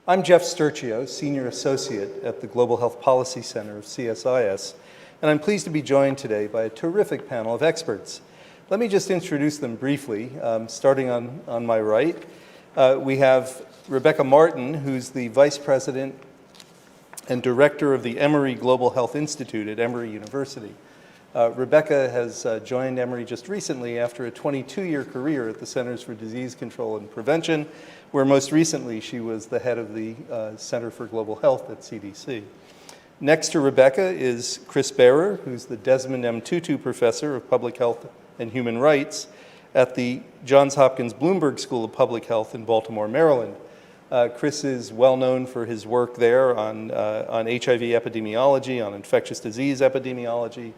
I'm Jeff Sturcio, Senior Associate at the Global Health Policy Center of CSIS, and I'm pleased to be joined today by a terrific panel of experts. Let me just introduce them briefly, starting on my right. We have Rebecca Martin, who's the Vice President and Director of the Emory Global Health Institute at Emory University. Rebecca has joined Emory just recently after a 22-year career at the Centers for Disease Control and Prevention, where most recently she was the head of the Center for Global Health at CDC. Next to Rebecca is Chris Behrer, who's the Desmond M. Tutu Professor of Public Health and Human Rights at the Johns Hopkins Bloomberg School of Public Health in Baltimore, Maryland. Chris is well known for his work there on HIV epidemiology, on infectious disease epidemiology,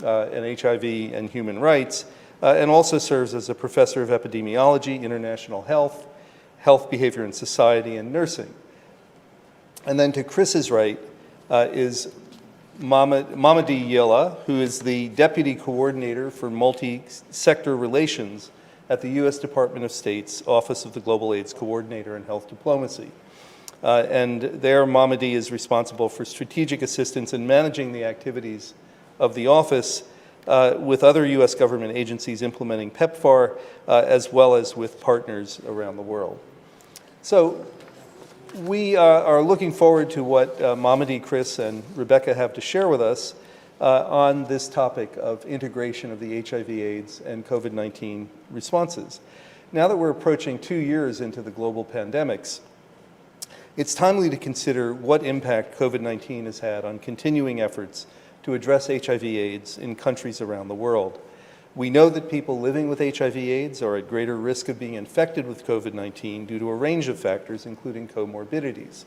and HIV and human rights, and also serves as a professor of epidemiology, international health, health behavior and society, and nursing. And then to Chris's right is Mamadi Yilla, who is the Deputy Coordinator for Multi-Sector Relations at the U.S. Department of State's Office of the Global AIDS Coordinator and Health Diplomacy. And there, Mamadi is responsible for strategic assistance in managing the activities of the office with other U.S. government agencies implementing PEPFAR, as well as with partners around the world. So we are looking forward to what Mamadi, Chris, and Rebecca have to share with us on this topic of integration of the HIV/AIDS and COVID-19 responses. Now that we're approaching 2 years into the global pandemics, it's timely to consider what impact COVID-19 has had on continuing efforts to address HIV/AIDS in countries around the world. We know that people living with HIV/AIDS are at greater risk of being infected with COVID-19 due to a range of factors, including comorbidities.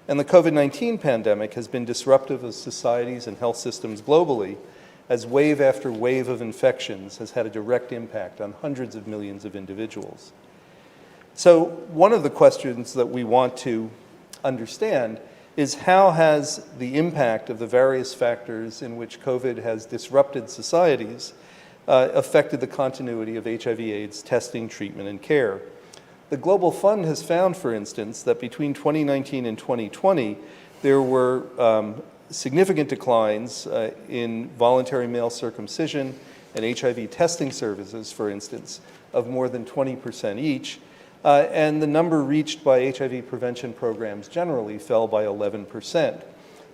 And the COVID-19 pandemic has been disruptive of societies and health systems globally, as wave after wave of infections has had a direct impact on hundreds of millions of individuals. So one of the questions that we want to understand is how has the impact of the various factors in which COVID has disrupted societies affected the continuity of HIV/AIDS testing, treatment, and care. The Global Fund has found, for instance, that between 2019 and 2020, there were significant declines in voluntary male circumcision and HIV testing services, for instance, of more than 20% each, and the number reached by HIV prevention programs generally fell by 11%.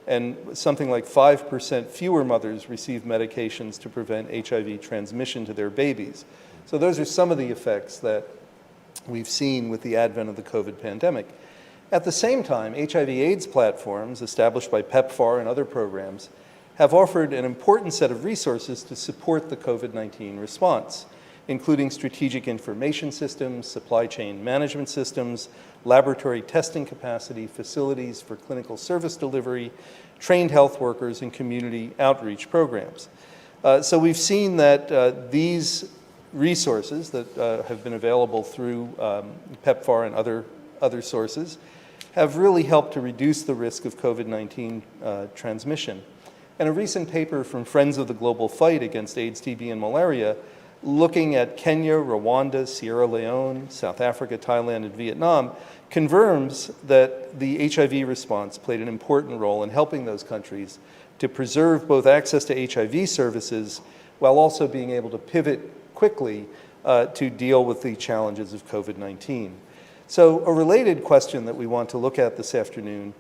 And something like 5% fewer mothers received medications to prevent HIV transmission to their babies. So those are some of the effects that we've seen with the advent of the COVID pandemic. At the same time, HIV/AIDS platforms established by PEPFAR and other programs have offered an important set of resources to support the COVID-19 response, including strategic information systems, supply chain management systems, laboratory testing capacity, facilities for clinical service delivery, trained health workers, and community outreach programs. So we've seen that these resources that have been available through PEPFAR and other sources have really helped to reduce the risk of COVID-19 transmission. And a recent paper from Friends of the Global Fight Against AIDS, TB, and Malaria, looking at Kenya, Rwanda, Sierra Leone, South Africa, Thailand, and Vietnam, confirms that the HIV response played an important role in helping those countries to preserve both access to HIV services while also being able to pivot quickly to deal with the challenges of COVID-19. So a related question that we want to look at this afternoon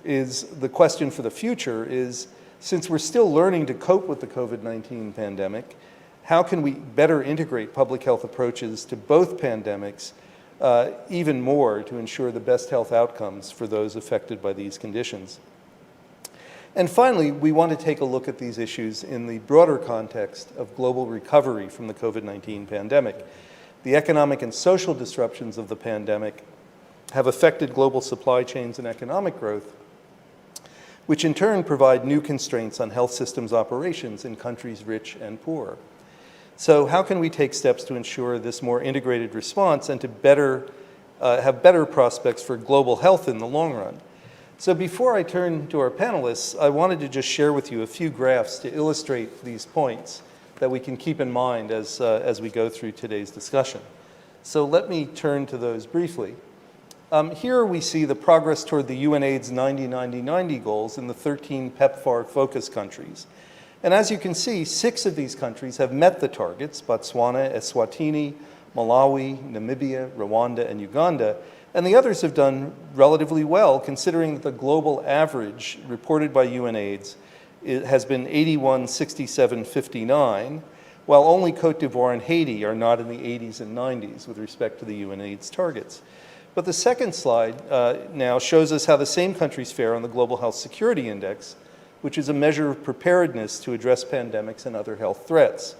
is the question for the future is, since we're still learning to cope with the COVID-19 pandemic, how can we better integrate public health approaches to both pandemics even more to ensure the best health outcomes for those affected by these conditions? And finally, we want to take a look at these issues in the broader context of global recovery from the COVID-19 pandemic. The economic and social disruptions of the pandemic have affected global supply chains and economic growth, which in turn provide new constraints on health systems operations in countries rich and poor. So how can we take steps to ensure this more integrated response and to have better prospects for global health in the long run? So before I turn to our panelists, I wanted to just share with you a few graphs to illustrate these points that we can keep in mind as we go through today's discussion. So let me turn to those briefly. Here we see the progress toward the UNAIDS 90-90-90 goals in the 13 PEPFAR focus countries. And as you can see, 6 of these countries have met the targets: Botswana, Eswatini, Malawi, Namibia, Rwanda, and Uganda. And the others have done relatively well, considering that the global average reported by UNAIDS has been 81, 67, 59, while only Cote d'Ivoire and Haiti are not in the 80s and 90s with respect to the UNAIDS targets. But the second slide now shows us how the same countries fare on the Global Health Security Index, which is a measure of preparedness to address pandemics and other health threats.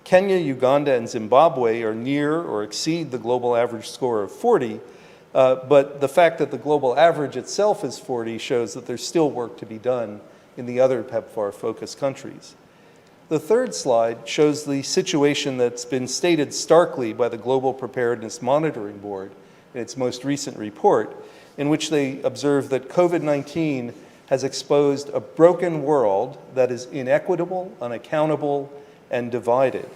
Kenya, Uganda, and Zimbabwe are near or exceed the global average score of 40, but the fact that the global average itself is 40 shows that there's still work to be done in the other PEPFAR focus countries. The third slide shows the situation that's been stated starkly by the Global Preparedness Monitoring Board in its most recent report, in which they observe that COVID-19 has exposed a broken world that is inequitable, unaccountable, and divided.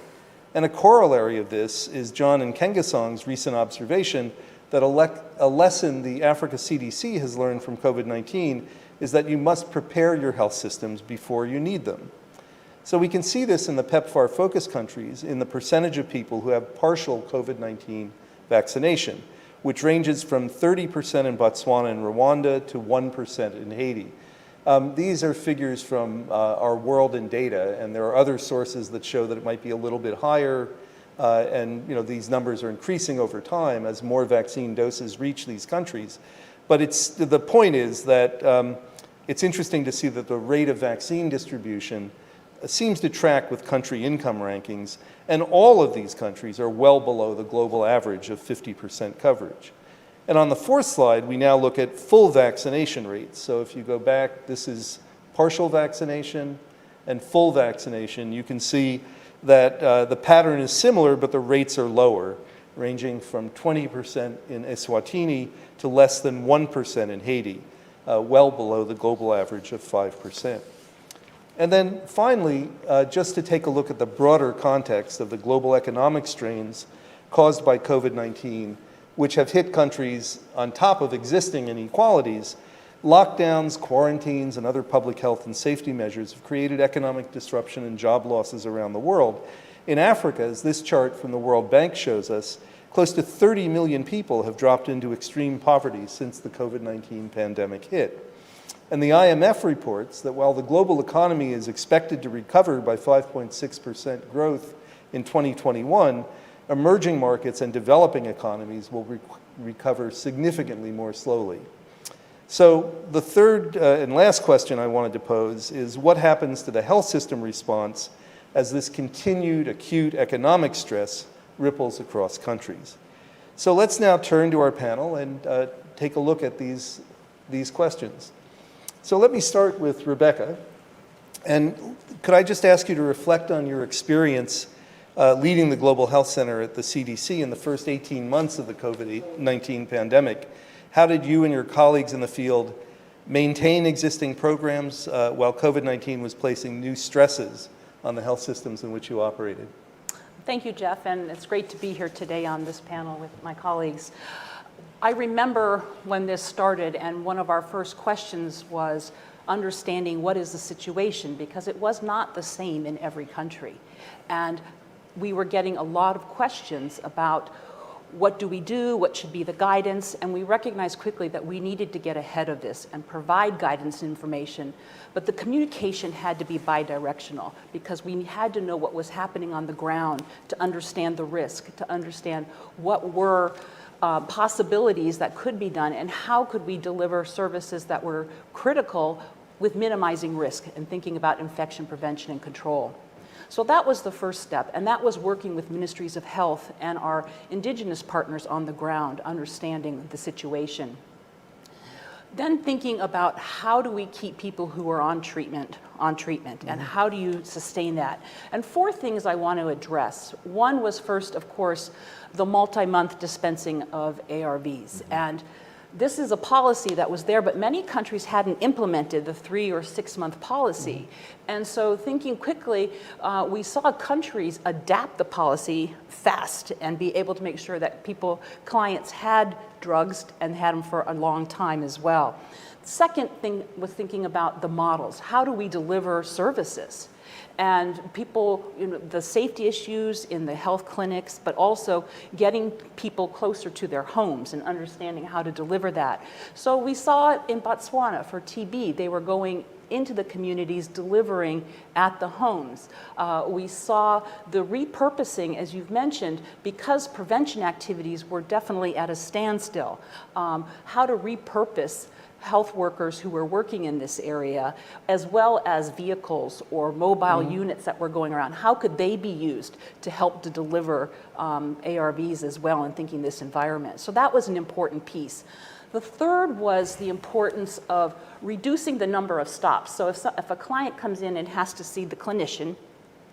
And a corollary of this is John Nkengasong's recent observation that a lesson the Africa CDC has learned from COVID-19 is that you must prepare your health systems before you need them. So we can see this in the PEPFAR focus countries in the percentage of people who have partial COVID-19 vaccination, which ranges from 30% in Botswana and Rwanda to 1% in Haiti. These are figures from our World in Data, and there are other sources that show that it might be a little bit higher, and these numbers are increasing over time as more vaccine doses reach these countries. But the point is that it's interesting to see that the rate of vaccine distribution seems to track with country income rankings, and all of these countries are well below the global average of 50% coverage. And on the fourth slide, we now look at full vaccination rates. So if you go back, this is partial vaccination and full vaccination. You can see that the pattern is similar, but the rates are lower, ranging from 20% in Eswatini to less than 1% in Haiti, well below the global average of 5%. And then finally, just to take a look at the broader context of the global economic strains caused by COVID-19, which have hit countries on top of existing inequalities, lockdowns, quarantines, and other public health and safety measures have created economic disruption and job losses around the world. In Africa, as this chart from the World Bank shows us, close to 30 million people have dropped into extreme poverty since the COVID-19 pandemic hit. And the IMF reports that while the global economy is expected to recover by 5.6% growth in 2021, emerging markets and developing economies will recover significantly more slowly. So the third and last question I wanted to pose is what happens to the health system response as this continued acute economic stress ripples across countries? So let's now turn to our panel and take a look at these questions. So let me start with Rebecca. And could I just ask you to reflect on your experience leading the Global Health Center at the CDC in the first 18 months of the COVID-19 pandemic? How did you and your colleagues in the field maintain existing programs while COVID-19 was placing new stresses on the health systems in which you operated? Thank you, Jeff, and it's great to be here today on this panel with my colleagues. I remember when this started, and one of our first questions was understanding what is the situation, because it was not the same in every country. And we were getting a lot of questions about what do we do, what should be the guidance, and we recognized quickly that we needed to get ahead of this and provide guidance and information. But the communication had to be bidirectional, because we had to know what was happening on the ground to understand the risk, to understand what were possibilities that could be done, and how could we deliver services that were critical with minimizing risk and thinking about infection prevention and control. So that was the first step, and that was working with ministries of health and our indigenous partners on the ground, understanding the situation. Then thinking about how do we keep people who are on treatment, and how do you sustain that? And 4 things I want to address. One was first, of course, the multi-month dispensing of ARVs. And this is a policy that was there, but many countries hadn't implemented the 3 or 6 month policy. And so thinking quickly, we saw countries adapt the policy fast and be able to make sure that clients had drugs and had them for a long time as well. Second thing was thinking about the models. How do we deliver services? And people, the safety issues in the health clinics, but also getting people closer to their homes and understanding how to deliver that. So we saw it in Botswana for TB. They were going into the communities, delivering at the homes. We saw the repurposing, as you've mentioned, because prevention activities were definitely at a standstill. How to repurpose health workers who were working in this area, as well as vehicles or mobile units that were going around. How could they be used to help to deliver ARVs as well in thinking this environment? So that was an important piece. The third was the importance of reducing the number of stops. So if a client comes in and has to see the clinician,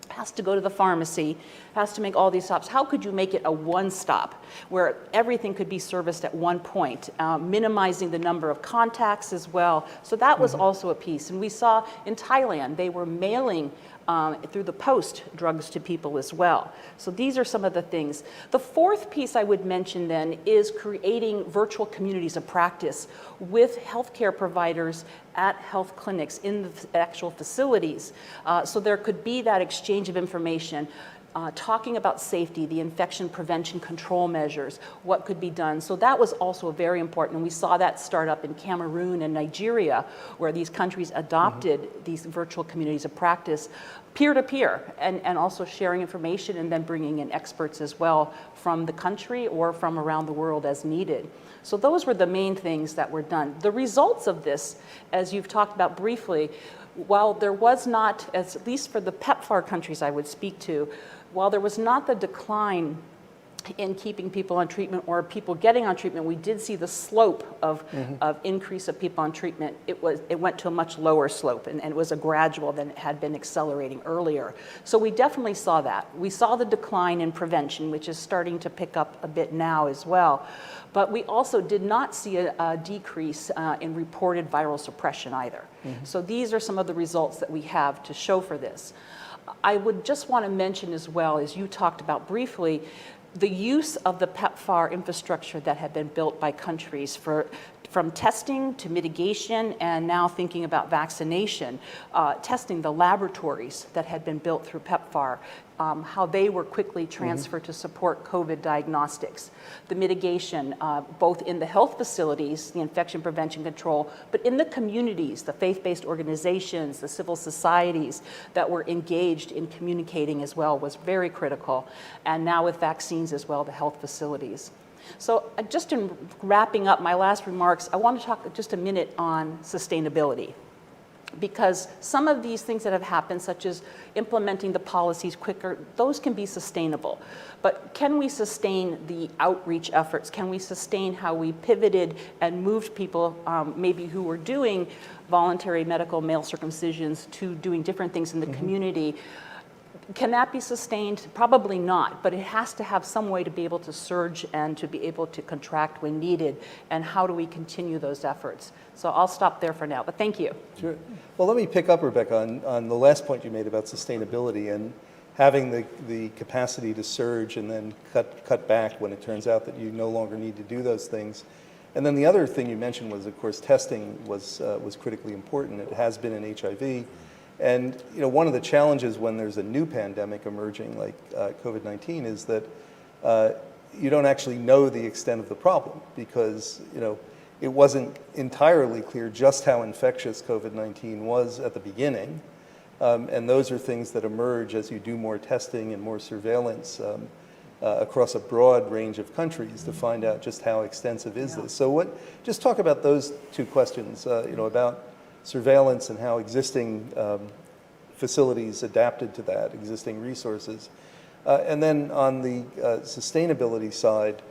has to go to the pharmacy, has to make all these stops, how could you make it a one-stop where everything could be serviced at one point, minimizing the number of contacts as well? So that was also a piece. And we saw in Thailand, they were mailing through the post drugs to people as well. So these are some of the things. The fourth piece I would mention then is creating virtual communities of practice with healthcare providers at health clinics in the actual facilities. So there could be that exchange of information, talking about safety, the infection prevention control measures, what could be done. So that was also very important. And we saw that start up in Cameroon and Nigeria, where these countries adopted these virtual communities of practice, peer-to-peer, and also sharing information and then bringing in experts as well from the country or from around the world as needed. So those were the main things that were done. The results of this, as you've talked about briefly, while there was not, at least for the PEPFAR countries I would speak to, while there was not the decline in keeping people on treatment or people getting on treatment, we did see the slope of increase of people on treatment. It went to a much lower slope, and it was a gradual than it had been accelerating earlier. So we definitely saw that. We saw the decline in prevention, which is starting to pick up a bit now as well. But we also did not see a decrease in reported viral suppression either. So these are some of the results that we have to show for this. I would just want to mention as well, as you talked about briefly, the use of the PEPFAR infrastructure that had been built by countries from testing to mitigation and now thinking about vaccination, testing the laboratories that had been built through PEPFAR, how they were quickly transferred to support COVID diagnostics. The mitigation, both in the health facilities, the infection prevention control, but in the communities, the faith-based organizations, the civil societies that were engaged in communicating as well was very critical. And now with vaccines as well, the health facilities. So just in wrapping up my last remarks, I want to talk just a minute on sustainability. Because some of these things that have happened, such as implementing the policies quicker, those can be sustainable. But can we sustain the outreach efforts? Can we sustain how we pivoted and moved people, maybe who were doing voluntary medical male circumcisions, to doing different things in the community? Can that be sustained? Probably not, but it has to have some way to be able to surge and to be able to contract when needed. And how do we continue those efforts? So I'll stop there for now, but thank you. Sure. Well, let me pick up, Rebecca, on the last point you made about sustainability and having the capacity to surge and then cut back when it turns out that you no longer need to do those things. And then the other thing you mentioned was, of course, testing was critically important. It has been in HIV. And one of the challenges when there's a new pandemic emerging like COVID-19 is that you don't actually know the extent of the problem because it wasn't entirely clear just how infectious COVID-19 was at the beginning. And those are things that emerge as you do more testing and more surveillance across a broad range of countries to find out just how extensive is this. So just talk about those two questions, about surveillance and how existing facilities adapted to that, existing resources. And then on the sustainability side,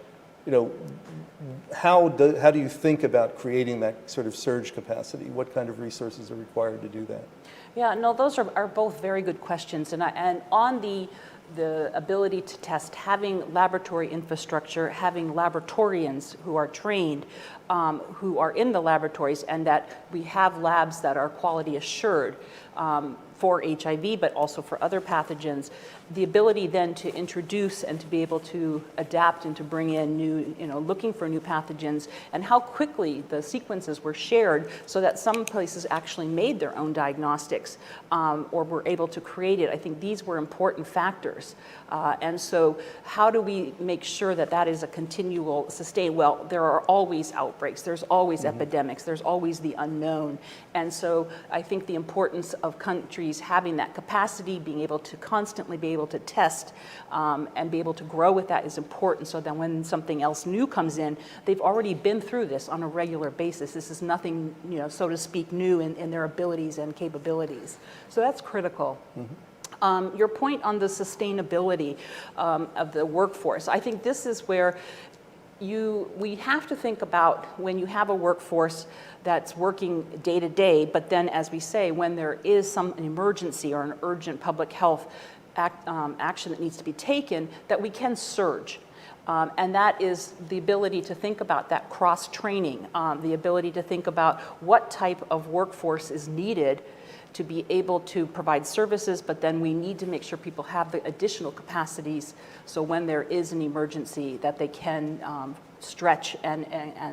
how do you think about creating that sort of surge capacity? What kind of resources are required to do that? Yeah, no, those are both very good questions. And on the ability to test, having laboratory infrastructure, having laboratorians who are trained, who are in the laboratories, and that we have labs that are quality assured. for HIV, but also for other pathogens, the ability then to introduce and to be able to adapt and to bring in new, looking for new pathogens, and how quickly the sequences were shared so that some places actually made their own diagnostics or were able to create it. I think these were important factors. And so how do we make sure that that is a continual sustain? Well, there are always outbreaks, there's always epidemics, there's always the unknown. And so I think the importance of countries having that capacity, being able to constantly be able to test and be able to grow with that is important, so that when something else new comes in, they've already been through this on a regular basis. This is nothing, so to speak, new in their abilities and capabilities. So that's critical. Your point on the sustainability of the workforce, I think this is where we have to think about when you have a workforce that's working day to day, but then, as we say, when there is an emergency or an urgent public health action that needs to be taken, that we can surge. And that is the ability to think about that cross-training, the ability to think about what type of workforce is needed to be able to provide services, but then we need to make sure people have the additional capacities so when there is an emergency that they can stretch and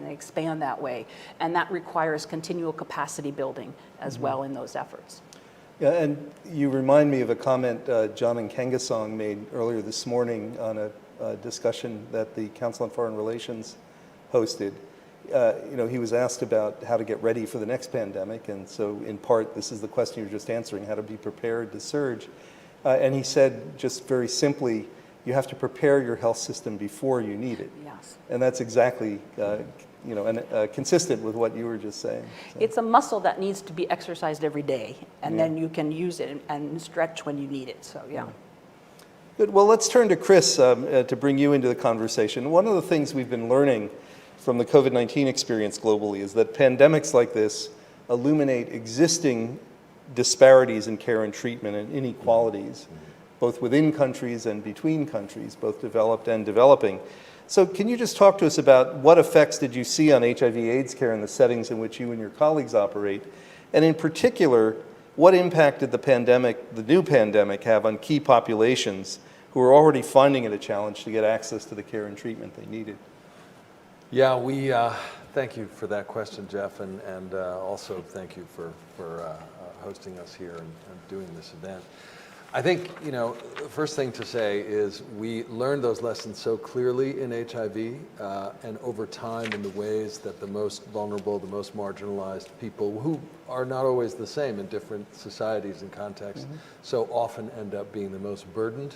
expand that way. And that requires continual capacity building as well in those efforts. Yeah, and you remind me of a comment John Nkengasong made earlier this morning on a discussion that the Council on Foreign Relations hosted. He was asked about how to get ready for the next pandemic, and so in part this is the question you were just answering, how to be prepared to surge. And he said just very simply, you have to prepare your health system before you need it. Yes. And that's exactly consistent with what you were just saying. So. It's a muscle that needs to be exercised every day, and then you can use it and stretch when you need it, so yeah. Good. Well, let's turn to Chris to bring you into the conversation. One of the things we've been learning from the COVID-19 experience globally is that pandemics like this illuminate existing disparities in care and treatment and inequalities, both within countries and between countries, both developed and developing. So can you just talk to us about what effects did you see on HIV/AIDS care in the settings in which you and your colleagues operate? And in particular, what impact did the new pandemic have on key populations who are already finding it a challenge to get access to the care and treatment they needed? Yeah, we thank you for that question, Jeff, and also thank you for hosting us here and doing this event. I think, the first thing to say is we learned those lessons so clearly in HIV and over time in the ways that the most vulnerable, the most marginalized people, who are not always the same in different societies and contexts, so often end up being the most burdened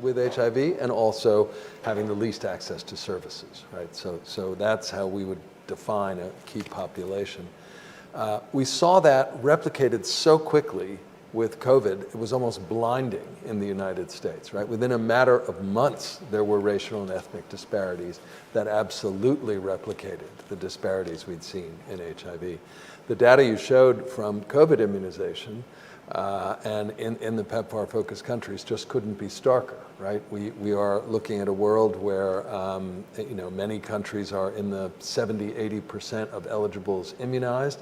with HIV and also having the least access to services, right? So that's how we would define a key population. We saw that replicated so quickly with COVID, it was almost blinding in the United States, right? Within a matter of months, there were racial and ethnic disparities that absolutely replicated the disparities we'd seen in HIV. The data you showed from COVID immunization and in the PEPFAR focused countries just couldn't be starker, right? We are looking at a world where many countries are in the 70–80% of eligibles immunized,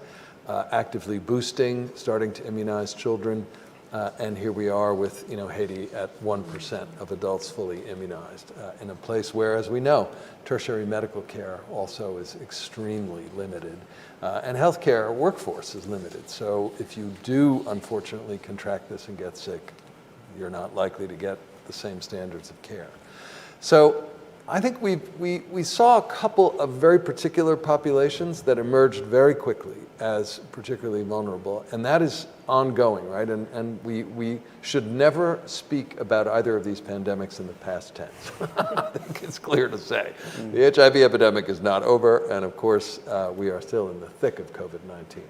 actively boosting, starting to immunize children, and here we are with Haiti at 1% of adults fully immunized in a place where, as we know, tertiary medical care also is extremely limited, and healthcare workforce is limited. So if you do unfortunately contract this and get sick, you're not likely to get the same standards of care. So I think we saw a couple of very particular populations that emerged very quickly as particularly vulnerable, and that is ongoing, right? And we should never speak about either of these pandemics in the past tense. I think it's clear to say. The HIV epidemic is not over, and of course, we are still in the thick of COVID-19.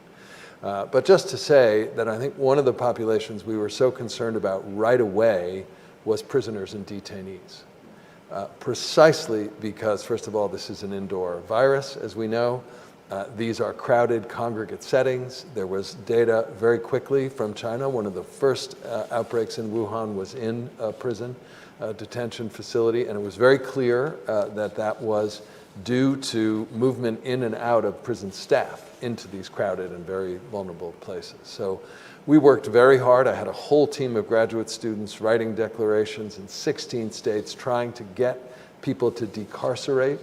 But just to say that I think one of the populations we were so concerned about right away was prisoners and detainees. Precisely because, first of all, this is an indoor virus, as we know. These are crowded congregate settings. There was data very quickly from China. One of the first outbreaks in Wuhan was in a prison detention facility, and it was very clear that was due to movement in and out of prison staff into these crowded and very vulnerable places. So we worked very hard. I had a whole team of graduate students writing declarations in 16 states trying to get people to decarcerate,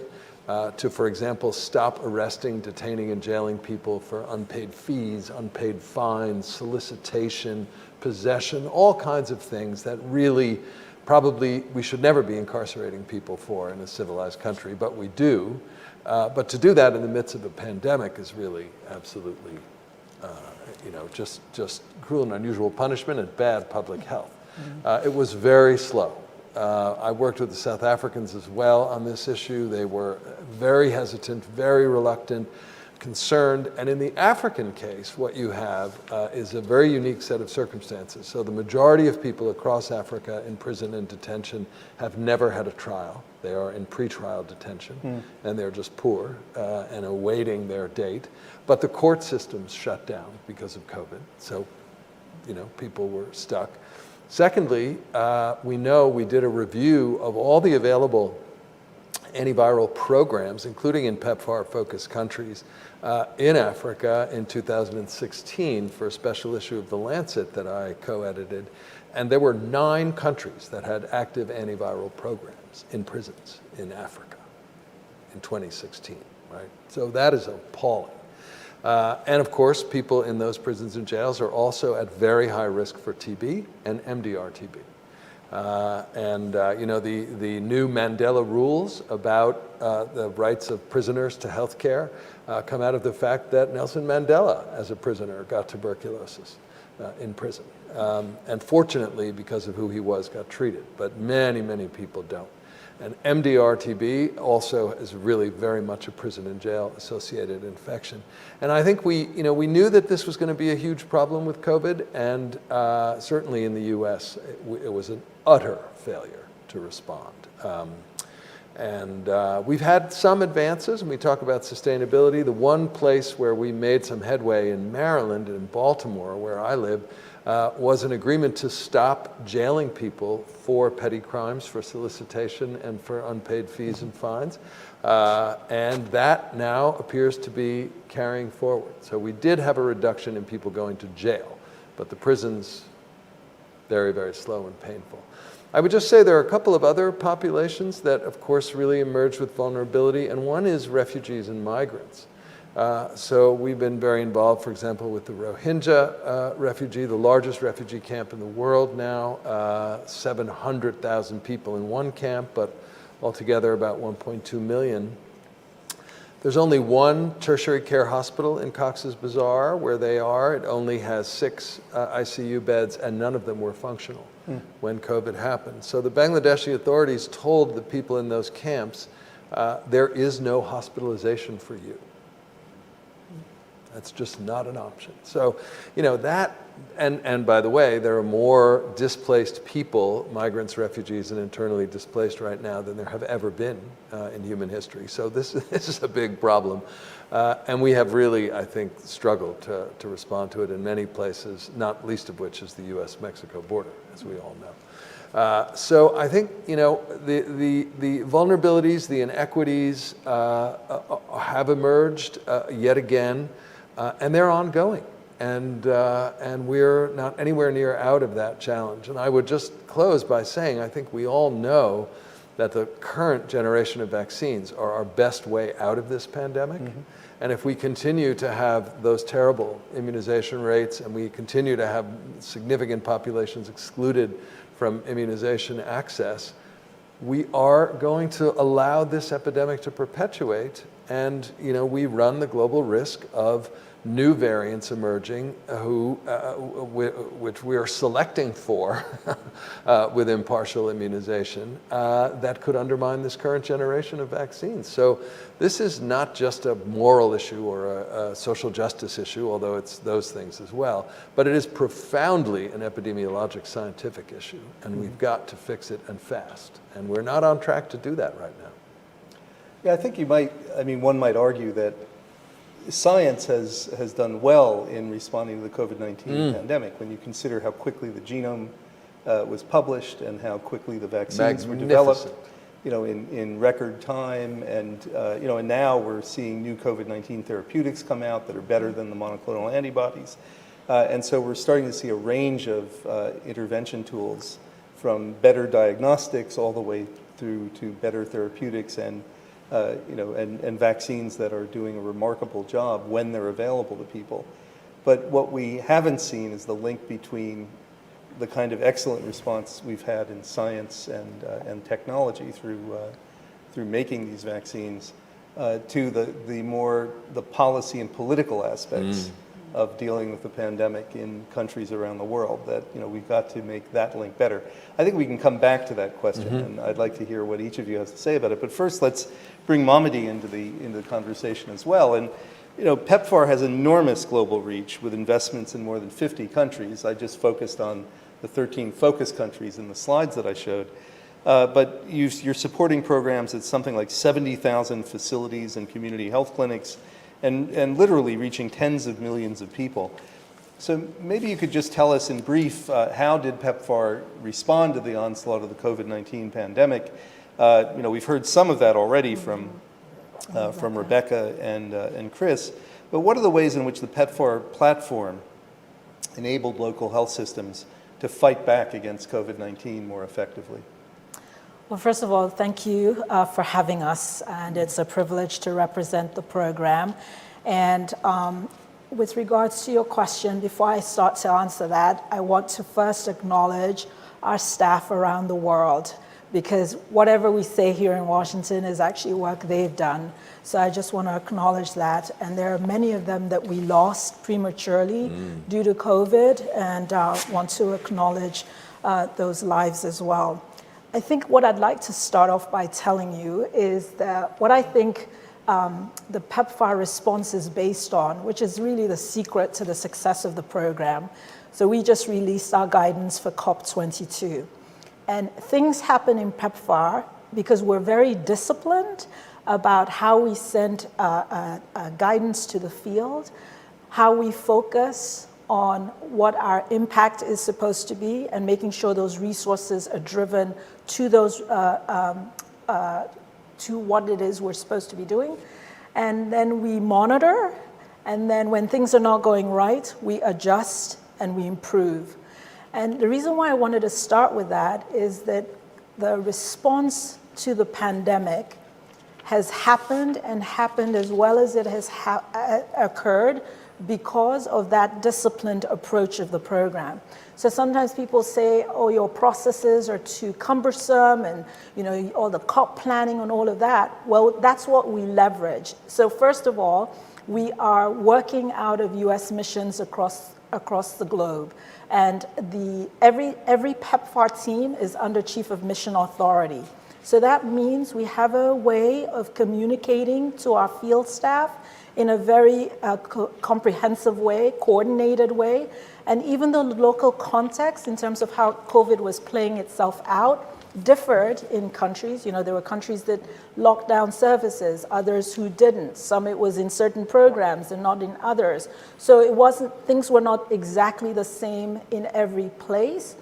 to, for example, stop arresting, detaining, and jailing people for unpaid fees, unpaid fines, solicitation, possession, all kinds of things that really probably we should never be incarcerating people for in a civilized country, but we do. But to do that in the midst of a pandemic is really absolutely, just cruel and unusual punishment and bad public health. It was very slow. I worked with the South Africans as well on this issue. They were very hesitant, very reluctant, concerned. And in the African case, what you have is a very unique set of circumstances. So the majority of people across Africa in prison and detention have never had a trial. They are in pretrial detention, and they're just poor and awaiting their date. But the court system's shut down because of COVID. So, people were stuck. Secondly, we did a review of all the available antiviral programs, including in PEPFAR-focused countries, in Africa in 2016 for a special issue of The Lancet that I co-edited. And there were 9 countries that had active antiviral programs in prisons in Africa in 2016, right? So that is appalling. And of course, people in those prisons and jails are also at very high risk for TB and MDR-TB. The new Mandela rules about the rights of prisoners to health care come out of the fact that Nelson Mandela, as a prisoner, got tuberculosis in prison. And fortunately, because of who he was, got treated. But many, many people don't. And MDR-TB also is really very much a prison and jail associated infection. And I think we knew that this was going to be a huge problem with COVID, and certainly in the US, it was an utter failure to respond. We've had some advances, and we talk about sustainability. The one place where we made some headway in Maryland and Baltimore, where I live, was an agreement to stop jailing people for petty crimes, for solicitation, and for unpaid fees and fines. And that now appears to be carrying forward. So we did have a reduction in people going to jail, but the prisons, very, very slow and painful. I would just say there are a couple of other populations that, of course, really emerged with vulnerability, and one is refugees and migrants. So we've been very involved, for example, with the Rohingya refugee, the largest refugee camp in the world now, 700,000 people in one camp, but altogether about 1.2 million. There's only one tertiary care hospital in Cox's Bazar where they are. It only has 6 ICU beds, and none of them were functional when COVID happened. So the Bangladeshi authorities told the people in those camps, there is no hospitalization for you. That's just not an option. So, that, and by the way, there are more displaced people, migrants, refugees, and internally displaced right now than there have ever been in human history. So this is a big problem. And we have really, I think, struggled to respond to it in many places, not least of which is the US-Mexico border, as we all know. So I think, the vulnerabilities, the inequities have emerged yet again. And they're ongoing, and we're not anywhere near out of that challenge. And I would just close by saying I think we all know that the current generation of vaccines are our best way out of this pandemic. And if we continue to have those terrible immunization rates, and we continue to have significant populations excluded from immunization access, we are going to allow this epidemic to perpetuate. And we run the global risk of new variants emerging, which we are selecting for with impartial immunization, that could undermine this current generation of vaccines. So this is not just a moral issue or a social justice issue, although it's those things as well, but it is profoundly an epidemiologic scientific issue, and we've got to fix it, and fast. And we're not on track to do that right now. Yeah, I think one might argue that science has done well in responding to the COVID-19 pandemic when you consider how quickly the genome was published and how quickly the vaccines were developed. in record time, and and now we're seeing new COVID-19 therapeutics come out that are better than the monoclonal antibodies, and so we're starting to see a range of intervention tools, from better diagnostics all the way through to better therapeutics and and vaccines that are doing a remarkable job when they're available to people. But what we haven't seen is the link between the kind of excellent response we've had in science and technology through making these vaccines to the policy and political aspects of dealing with the pandemic in countries around the world. That we've got to make that link better. I think we can come back to that question, and I'd like to hear what each of you has to say about it. But first, let's bring Mamadi into the conversation as well. And PEPFAR has enormous global reach with investments in more than 50 countries. I just focused on the 13 focus countries in the slides that I showed. But you're supporting programs at something like 70,000 facilities and community health clinics, and literally reaching tens of millions of people. So maybe you could just tell us in brief, how did PEPFAR respond to the onslaught of the COVID-19 pandemic? We've heard some of that already from Rebecca and Chris, but what are the ways in which the PEPFAR platform enabled local health systems to fight back against COVID-19 more effectively? Well, first of all, thank you for having us, and it's a privilege to represent the program. And with regards to your question, before I start to answer that, I want to first acknowledge our staff around the world, because whatever we say here in Washington is actually work they've done. So I just want to acknowledge that. And there are many of them that we lost prematurely due to COVID, and want to acknowledge those lives as well. I think what I'd like to start off by telling you is that what I think the PEPFAR response is based on, which is really the secret to the success of the program. So we just released our guidance for COP22. And things happen in PEPFAR because we're very disciplined about how we send guidance to the field, how we focus on what our impact is supposed to be, and making sure those resources are driven to those to what it is we're supposed to be doing. And then we monitor, and then when things are not going right, we adjust and we improve. And the reason why I wanted to start with that is that the response to the pandemic has happened, and happened as well as it has occurred, because of that disciplined approach of the program. So sometimes people say, oh, your processes are too cumbersome, and all the COP planning and all of that. Well, that's what we leverage. So first of all, we are working out of US missions across the globe. And every PEPFAR team is under Chief of Mission Authority. So that means we have a way of communicating to our field staff in a very comprehensive way, coordinated way. And even the local context in terms of how COVID was playing itself out differed in countries. There were countries that locked down services, others who didn't. Some it was in certain programs and not in others. So things were not exactly the same in every place,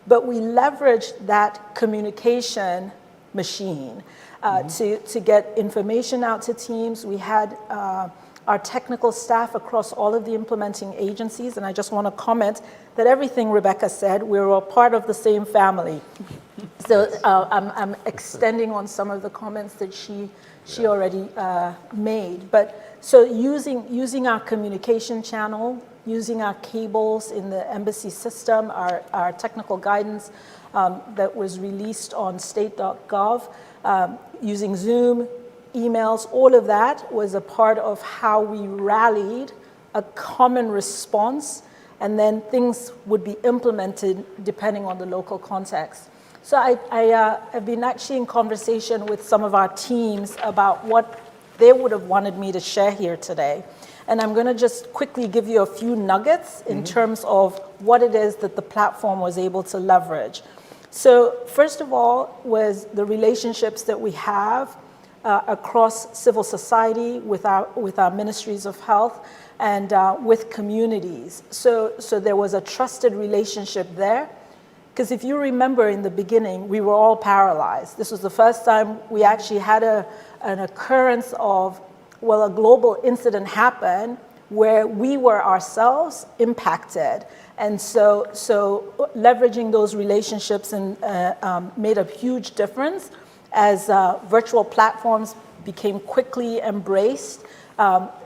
but we leveraged that communication machine to get information out to teams. We had our technical staff across all of the implementing agencies, and I just want to comment that everything Rebecca said, we're all part of the same family. So I'm extending on some of the comments that she already made. But so using our communication channel, using our cables in the embassy system, our technical guidance that was released on state.gov, using Zoom, emails, all of that was a part of how we rallied a common response, and then things would be implemented depending on the local context. So I've been actually in conversation with some of our teams about what they would have wanted me to share here today. And I'm going to just quickly give you a few nuggets in terms of what it is that the platform was able to leverage. So first of all was the relationships that we have across civil society with our ministries of health and with communities. So there was a trusted relationship there. Because if you remember in the beginning, we were all paralyzed. This was the first time we actually had an occurrence of, well, a global incident happened where we were ourselves impacted. And so leveraging those relationships made a huge difference as virtual platforms became quickly embraced.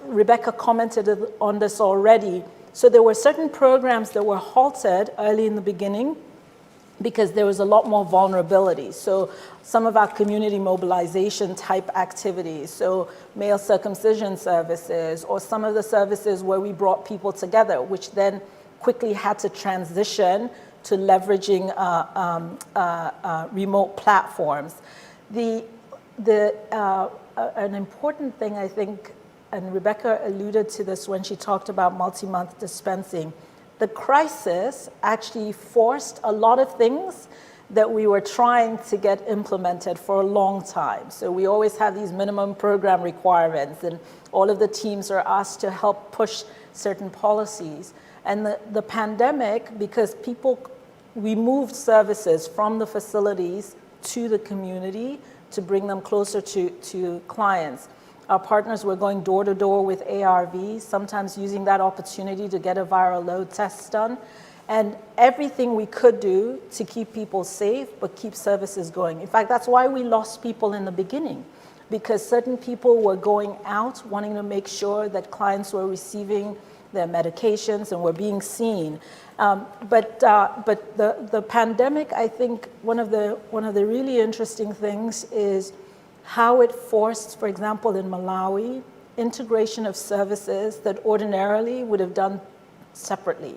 Rebecca commented on this already. So there were certain programs that were halted early in the beginning because there was a lot more vulnerability. So some of our community mobilization type activities, so male circumcision services, or some of the services where we brought people together, which then quickly had to transition to leveraging remote platforms. An important thing, I think, and Rebecca alluded to this when she talked about multi-month dispensing, the crisis actually forced a lot of things that we were trying to get implemented for a long time. So we always have these minimum program requirements, and all of the teams are asked to help push certain policies. And the pandemic, because we moved services from the facilities to the community to bring them closer to clients. Our partners were going door to door with Arvs, sometimes using that opportunity to get a viral load test done. And everything we could do to keep people safe, but keep services going. In fact, that's why we lost people in the beginning, because certain people were going out wanting to make sure that clients were receiving their medications and were being seen. But the pandemic, I think one of the really interesting things is how it forced, for example, in Malawi, integration of services that ordinarily would have done separately.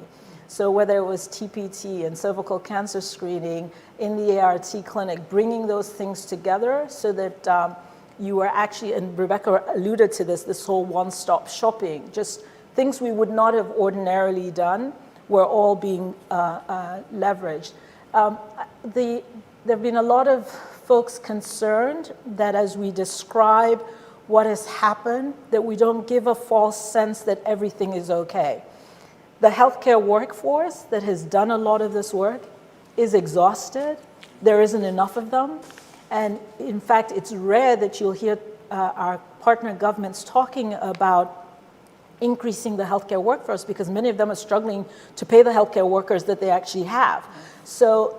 So whether it was TPT and cervical cancer screening in the ART clinic, bringing those things together so that you were actually, and Rebecca alluded to this whole one-stop shopping, just things we would not have ordinarily done were all being leveraged. There have been a lot of folks concerned that as we describe what has happened, that we don't give a false sense that everything is okay. The healthcare workforce that has done a lot of this work is exhausted. There isn't enough of them. And in fact, it's rare that you'll hear our partner governments talking about increasing the healthcare workforce, because many of them are struggling to pay the healthcare workers that they actually have. So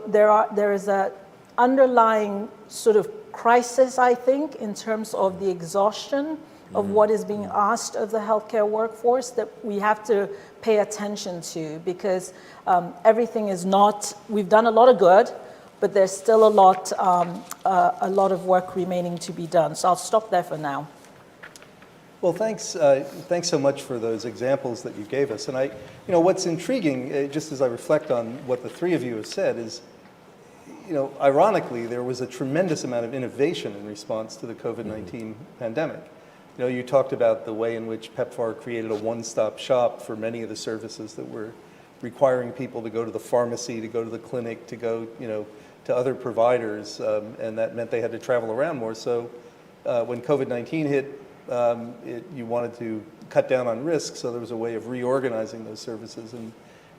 there is a underlying sort of crisis, I think, in terms of the exhaustion of what is being asked of the healthcare workforce that we have to pay attention to, because everything is not, we've done a lot of good, but there's still a lot of work remaining to be done. So I'll stop there for now. Well, thanks so much for those examples that you gave us. And what's intriguing, just as I reflect on what the three of you have said, is, ironically, there was a tremendous amount of innovation in response to the COVID-19 pandemic. You talked about the way in which PEPFAR created a one-stop shop for many of the services that were requiring people to go to the pharmacy, to go to the clinic, to go, to other providers, and that meant they had to travel around more. So when COVID-19 hit, you wanted to cut down on risk, so there was a way of reorganizing those services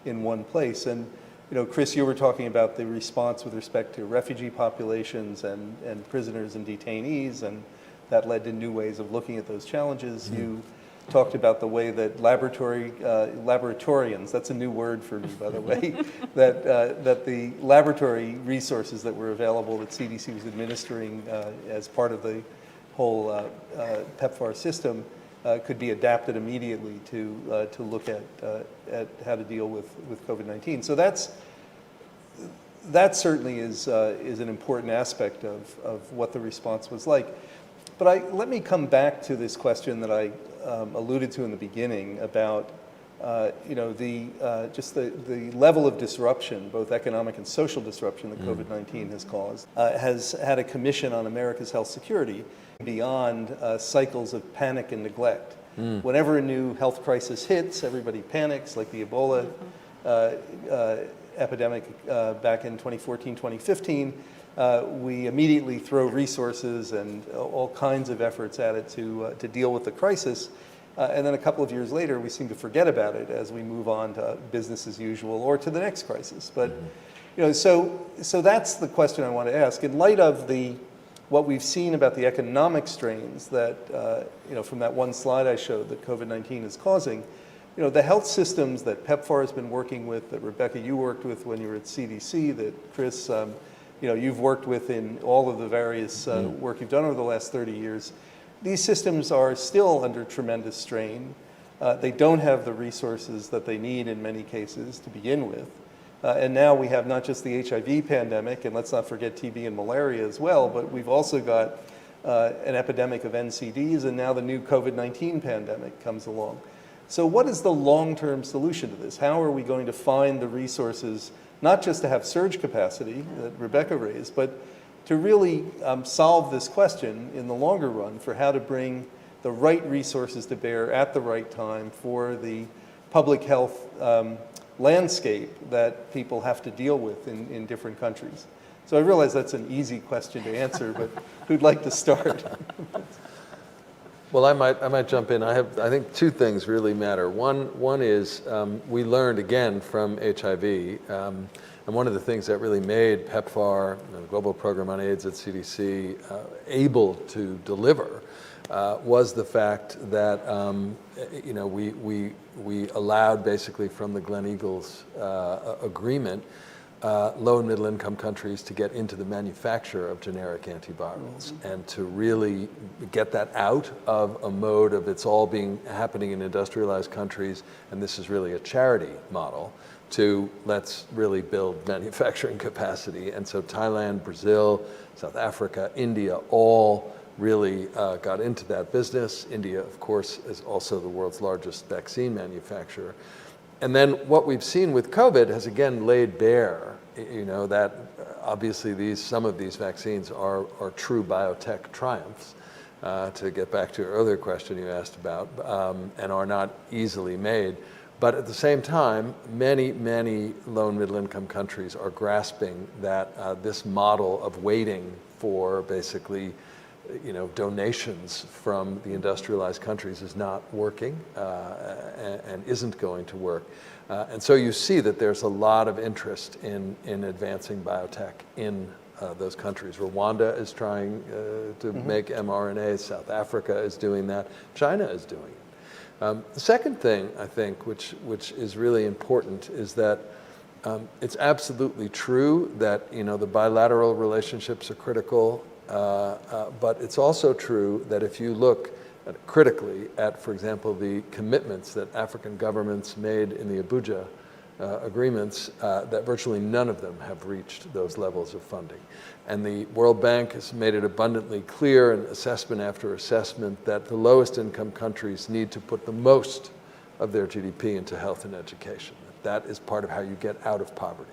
in one place. And Chris, you were talking about the response with respect to refugee populations and prisoners and detainees, and that led to new ways of looking at those challenges. Mm-hmm. You talked about the way that laboratorians, that's a new word for me, by the way, that the laboratory resources that were available that CDC was administering as part of the whole PEPFAR system could be adapted immediately to look at how to deal with COVID-19. So that certainly is an important aspect of what the response was like. But let me come back to this question that I alluded to in the beginning about just the level of disruption, both economic and social disruption that COVID-19 has caused, has had a commission on America's health security beyond cycles of panic and neglect. Whenever a new health crisis hits, everybody panics, like the Ebola epidemic back in 2014, 2015. We immediately throw resources and all kinds of efforts at it to deal with the crisis. And then a couple of years later, we seem to forget about it as we move on to business as usual or to the next crisis. But So that's the question I want to ask. In light of what we've seen about the economic strains that, from that one slide I showed that COVID-19 is causing, the health systems that PEPFAR has been working with, that Rebecca, you worked with when you were at CDC, that Chris, you've worked with in all of the various work you've done over the last 30 years, these systems are still under tremendous strain. They don't have the resources that they need in many cases to begin with. And now we have not just the HIV pandemic, and let's not forget TB and malaria as well, but we've also got an epidemic of NCDs, and now the new COVID-19 pandemic comes along. So what is the long-term solution to this? How are we going to find the resources, not just to have surge capacity that Rebecca raised, but to really solve this question in the longer run for how to bring the right resources to bear at the right time for the public health landscape that people have to deal with in different countries? So I realize that's an easy question to answer, but who'd like to start? Well, I might jump in. I think two things really matter. One is we learned again from HIV, and one of the things that really made PEPFAR, the Global Program on AIDS at CDC, able to deliver was the fact that we allowed basically from the Gleneagles agreement low and middle income countries to get into the manufacture of generic antivirals and to really get that out of a mode of it's all happening in industrialized countries and this is really a charity model to let's really build manufacturing capacity. And so Thailand, Brazil, South Africa, India all really got into that business. India, of course, is also the world's largest vaccine manufacturer. And then what we've seen with COVID has again laid bare, that obviously some of these vaccines are true biotech triumphs, to get back to your earlier question you asked about, and are not easily made. But at the same time, many, many low and middle income countries are grasping that this model of waiting for basically donations from the industrialized countries is not working and isn't going to work. And so you see that there's a lot of interest in advancing biotech in those countries. Rwanda is trying to make mRNA. South Africa is doing that. China is doing it. The second thing, I think, which is really important is that it's absolutely true that the bilateral relationships are critical. But it's also true that if you look critically at, for example, the commitments that African governments made in the Abuja agreements, that virtually none of them have reached those levels of funding. And the World Bank has made it abundantly clear in assessment after assessment that the lowest income countries need to put the most of their GDP into health and education. That is part of how you get out of poverty.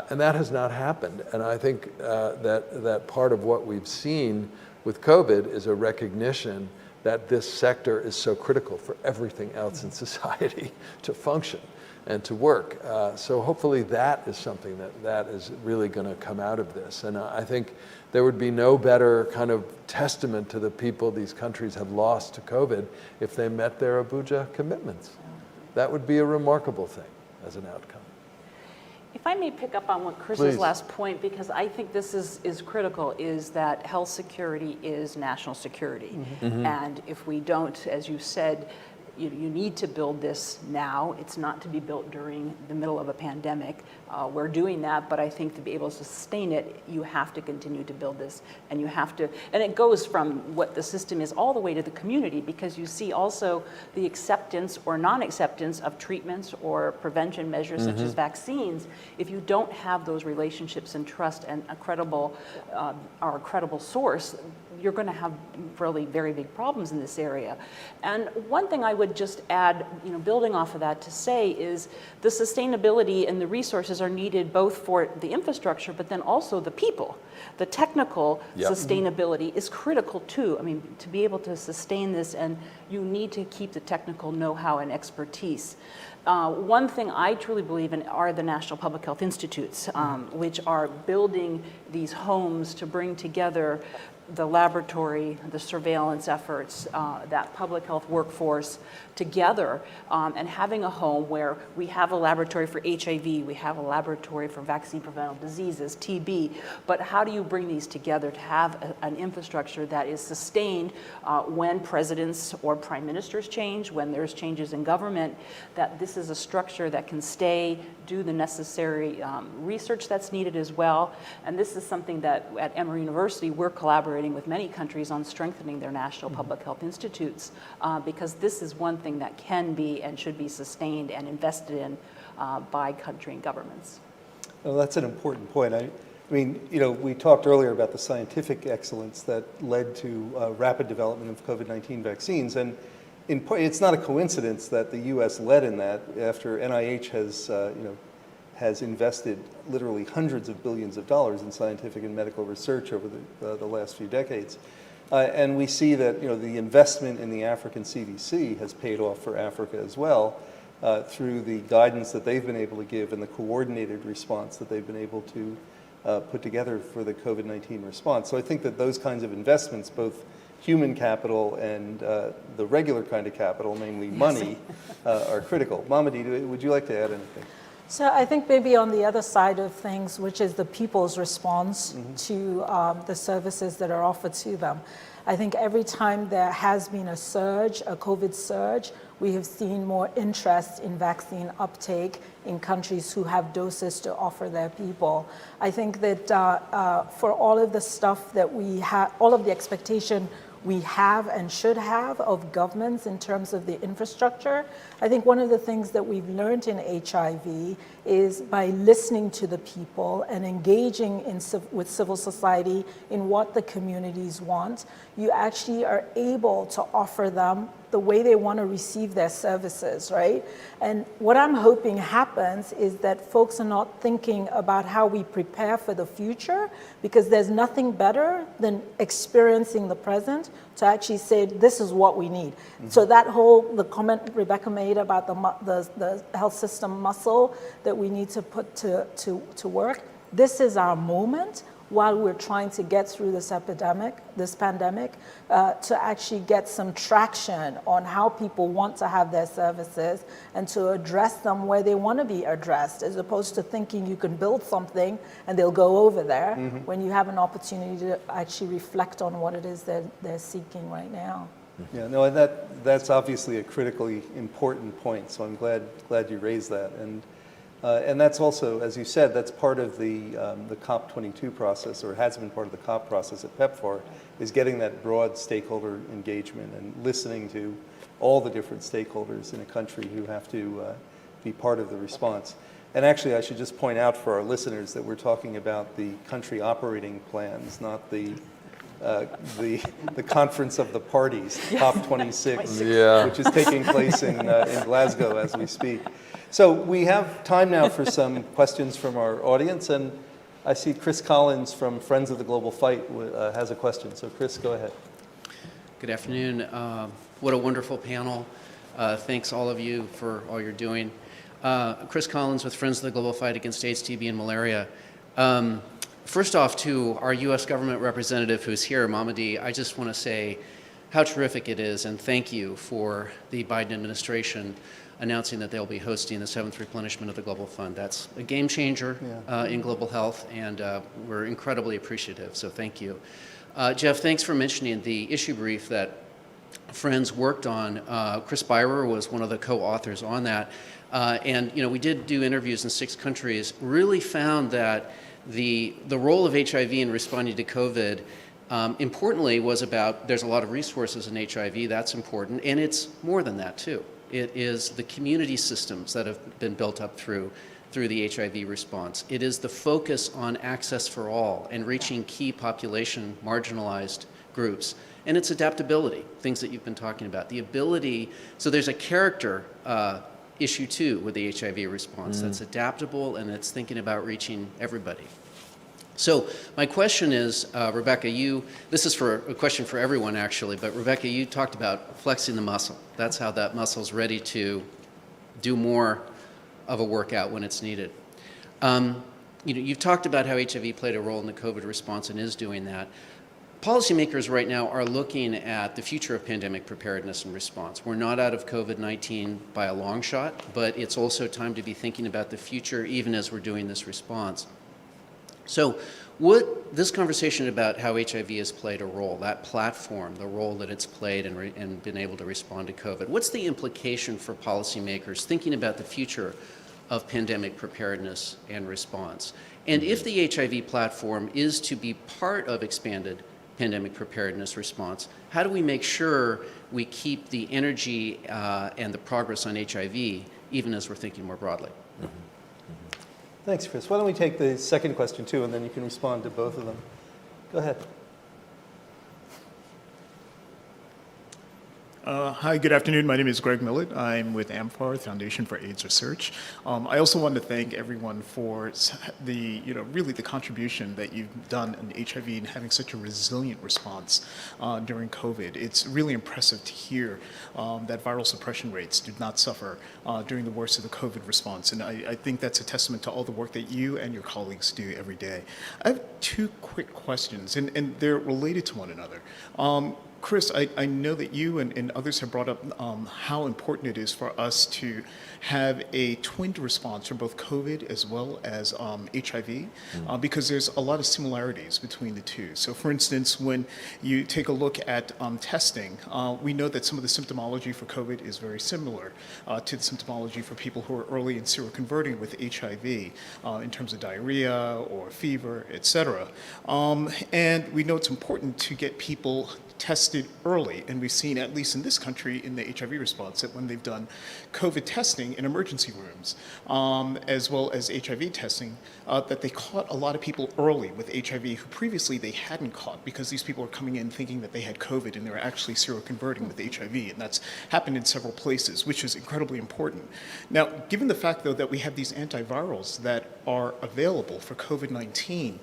And that has not happened. And I think that part of what we've seen with COVID is a recognition that this sector is so critical for everything else in society to function and to work. So hopefully that is something that is really going to come out of this. And I think there would be no better kind of testament to the people these countries have lost to COVID if they met their Abuja commitments. That would be a remarkable thing as an outcome. If I may pick up on what Chris's last point, because I think this is critical, is that health security is national security. And if we don't, as you said, you need to build this now. It's not to be built during the middle of a pandemic. We're doing that, but I think to be able to sustain it, you have to continue to build this, and you have to, and it goes from what the system is all the way to the community, because you see also the acceptance or non-acceptance of treatments or prevention measures such as vaccines. If you don't have those relationships and trust and a credible source, you're going to have really very big problems in this area. And one thing I would just add, building off of that, to say is the sustainability and the resources are needed both for the infrastructure, but then also the people. The technical sustainability is critical too. I mean, to be able to sustain this and you need to keep the technical know-how and expertise. One thing I truly believe in are the National Public Health Institutes, which are building these homes to bring together the laboratory, the surveillance efforts, that public health workforce together, and having a home where we have a laboratory for HIV, we have a laboratory for vaccine preventable diseases, TB, but how do you bring these together to have an infrastructure that is sustained when presidents or prime ministers change, when there's changes in government, that this is a structure that can stay, do the necessary research that's needed as well. And this is something that at Emory University we're collaborating with many countries on strengthening their national public health institutes, because this is one thing that can be and should be sustained and invested in by country and governments. Well, that's an important point. I mean, you know, we talked earlier about the scientific excellence that led to rapid development of COVID-19 vaccines, and it's not a coincidence that the U.S. led in that after NIH has invested literally hundreds of billions of dollars in scientific and medical research over the last few decades. And we see that, you know, the investment in the African CDC has paid off for Africa as well, through the guidance that they've been able to give and the coordinated response that they've been able to put together for the COVID-19 response. So I think that those kinds of investments, both human capital and the regular kind of capital, namely money, are critical. Mamadi, would you like to add anything? So I think maybe on the other side of things, which is the people's response to the services that are offered to them. I think every time there has been a surge, a COVID surge, we have seen more interest in vaccine uptake in countries who have doses to offer their people. I think that for all of the stuff that we have, all of the expectation we have and should have of governments in terms of the infrastructure. I think one of the things that we've learned in HIV is by listening to the people and engaging with civil society in what the communities want, you actually are able to offer them the way they want to receive their services, right? And what I'm hoping happens is that folks are not thinking about how we prepare for the future, because there's nothing better than experiencing the present to actually say, this is what we need. So that the comment Rebecca made about the health system muscle that we need to put to work, this is our moment while we're trying to get through this pandemic, to actually get some traction on how people want to have their services and to address them where they want to be addressed, as opposed to thinking you can build something and they'll go over there, when you have an opportunity to actually reflect on what it is they're seeking right now. Yeah, no, and that's obviously a critically important point, so I'm glad you raised that. And that's also, as you said, that's part of the COP22 process, or has been part of the COP process at PEPFAR, is getting that broad stakeholder engagement and listening to all the different stakeholders in a country who have to be part of the response. And actually, I should just point out for our listeners that we're talking about the country operating plans, not the conference of the parties, COP26, which is taking place in Glasgow as we speak. So we have time now for some questions from our audience, and I see Chris Collins from Friends of the Global Fight has a question. So Chris, go ahead. Good afternoon. What a wonderful panel. Thanks all of you for all you're doing. Chris Collins with Friends of the Global Fight Against AIDS, TB, and Malaria. First off, to our U.S. government representative who's here, Mamadi, I just want to say how terrific it is, and thank you for the Biden administration announcing that they'll be hosting the 7th replenishment of the Global Fund. That's a game changer in global health, and we're incredibly appreciative, so thank you. Jeff, thanks for mentioning the issue brief that Friends worked on. Chris Byrer was one of the co-authors on that, and we did do interviews in 6 countries, really found that the role of HIV in responding to COVID, importantly, was about, there's a lot of resources in HIV, that's important, and it's more than that too. It is the community systems that have been built up through the HIV response. It is the focus on access for all and reaching key population marginalized groups. And it's adaptability, things that you've been talking about. The ability, so there's a character issue too with the HIV response that's adaptable, and it's thinking about reaching everybody. So my question is, Rebecca, this is a question for everyone actually, but Rebecca, you talked about flexing the muscle. That's how that muscle's ready to do more of a workout when it's needed. You've talked about how HIV played a role in the COVID response and is doing that. Policymakers right now are looking at the future of pandemic preparedness and response. We're not out of COVID-19 by a long shot, but it's also time to be thinking about the future even as we're doing this response. So this conversation about how HIV has played a role, that platform, the role that it's played and been able to respond to COVID, what's the implication for policymakers thinking about the future of pandemic preparedness and response? And if the HIV platform is to be part of expanded pandemic preparedness response, how do we make sure we keep the energy and the progress on HIV even as we're thinking more broadly? Mm-hmm. Mm-hmm. Thanks, Chris. Why don't we take the second question too, and then you can respond to both of them. Go ahead. Hi, good afternoon. My name is Greg Millett. I'm with AMFAR, Foundation for AIDS Research. I also want to thank everyone for really the contribution that you've done in HIV and having such a resilient response during COVID. It's really impressive to hear that viral suppression rates did not suffer during the worst of the COVID response. And I think that's a testament to all the work that you and your colleagues do every day. I have two quick questions, and they're related to one another. Chris, I know that you and others have brought up how important it is for us to have a twinned response for both COVID as well as HIV, because there's a lot of similarities between the two. So for instance, when you take a look at testing, we know that some of the symptomology for COVID is very similar to the symptomology for people who are early in seroconverting with HIV in terms of diarrhea or fever, et cetera. And we know it's important to get people tested early, and we've seen, at least in this country, in the HIV response, that when they've done COVID testing in emergency rooms, as well as HIV testing, that they caught a lot of people early with HIV who previously they hadn't caught, because these people were coming in thinking that they had COVID and they were actually seroconverting with HIV, and that's happened in several places, which is incredibly important. Now, given the fact, though, that we have these antivirals that are available for COVID-19,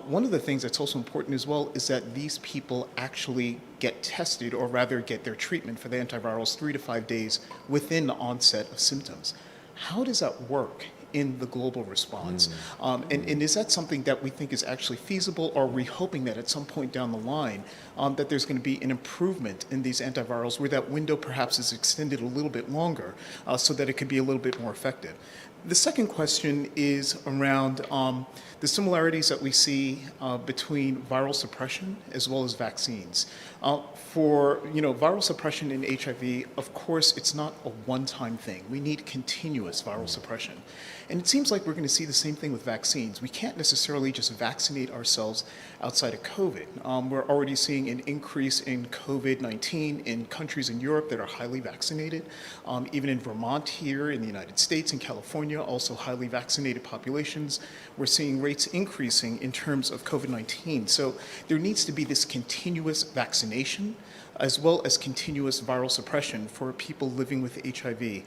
one of the things that's also important as well is that these people actually get tested, or rather get their treatment for the antivirals 3 to 5 days within the onset of symptoms. How does that work in the global response? And is that something that we think is actually feasible, or are we hoping that at some point down the line that there's going to be an improvement in these antivirals where that window perhaps is extended a little bit longer so that it could be a little bit more effective? The second question is around the similarities that we see between viral suppression as well as vaccines. For viral suppression in HIV, of course, it's not a one-time thing. We need continuous viral suppression. And it seems like we're going to see the same thing with vaccines. We can't necessarily just vaccinate ourselves outside of COVID. We're already seeing an increase in COVID-19 in countries in Europe that are highly vaccinated. Even in Vermont here in the United States and California, also highly vaccinated populations. We're seeing rates increasing in terms of COVID-19. So there needs to be this continuous vaccination as well as continuous viral suppression for people living with HIV.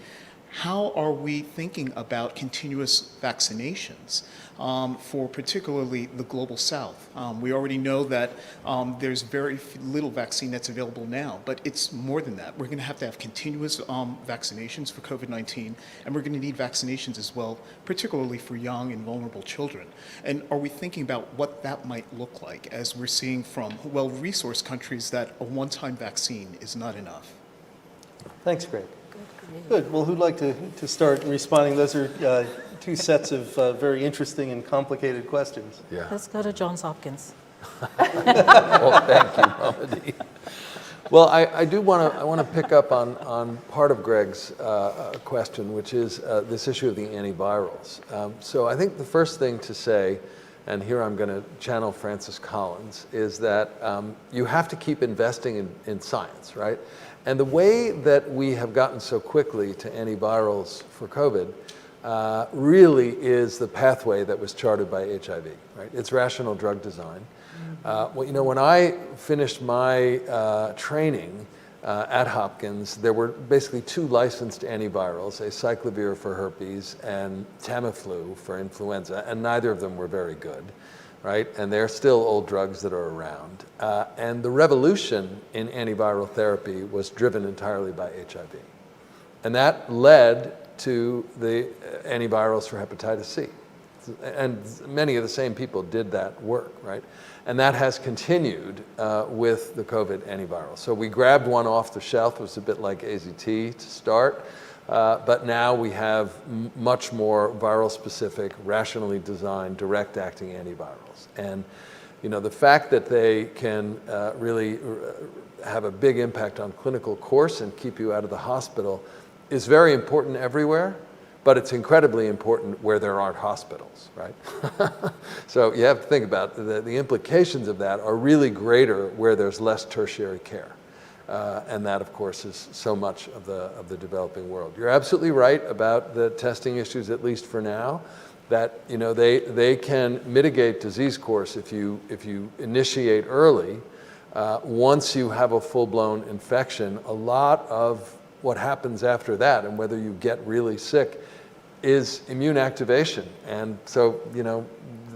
How are we thinking about continuous vaccinations for particularly the global south? We already know that there's very little vaccine that's available now, but it's more than that. We're going to have continuous vaccinations for COVID-19, and we're going to need vaccinations as well, particularly for young and vulnerable children. And are we thinking about what that might look like, as we're seeing from well-resourced countries that a one-time vaccine is not enough? Thanks, Greg. Good. Well, who'd like to start responding? Those are two sets of very interesting and complicated questions. Yeah. Let's go to Johns Hopkins. Well, thank you, Mamadi. Well, I want to pick up on part of Greg's question, which is this issue of the antivirals. So I think the first thing to say, and here I'm going to channel Francis Collins, is that you have to keep investing in science, right? And the way that we have gotten so quickly to antivirals for COVID really is the pathway that was charted by HIV, right? It's rational drug design. When I finished my training at Hopkins, there were basically 2 licensed antivirals, acyclovir for herpes and Tamiflu for influenza, and neither of them were very good. right? And they're still old drugs that are around. And the revolution in antiviral therapy was driven entirely by HIV. And that led to the antivirals for hepatitis C. And many of the same people did that work, right? And that has continued with the COVID antiviral. So we grabbed one off the shelf. It was a bit like AZT to start. But now we have much more viral-specific, rationally designed, direct-acting antivirals. And the fact that they can really have a big impact on clinical course and keep you out of the hospital is very important everywhere, but it's incredibly important where there aren't hospitals, right? So you have to think about the implications of that are really greater where there's less tertiary care. And that, of course, is so much of the developing world. You're absolutely right about the testing issues, at least for now, that they can mitigate disease course if you initiate early. Once you have a full-blown infection, a lot of what happens after that, and whether you get really sick, is immune activation. And so,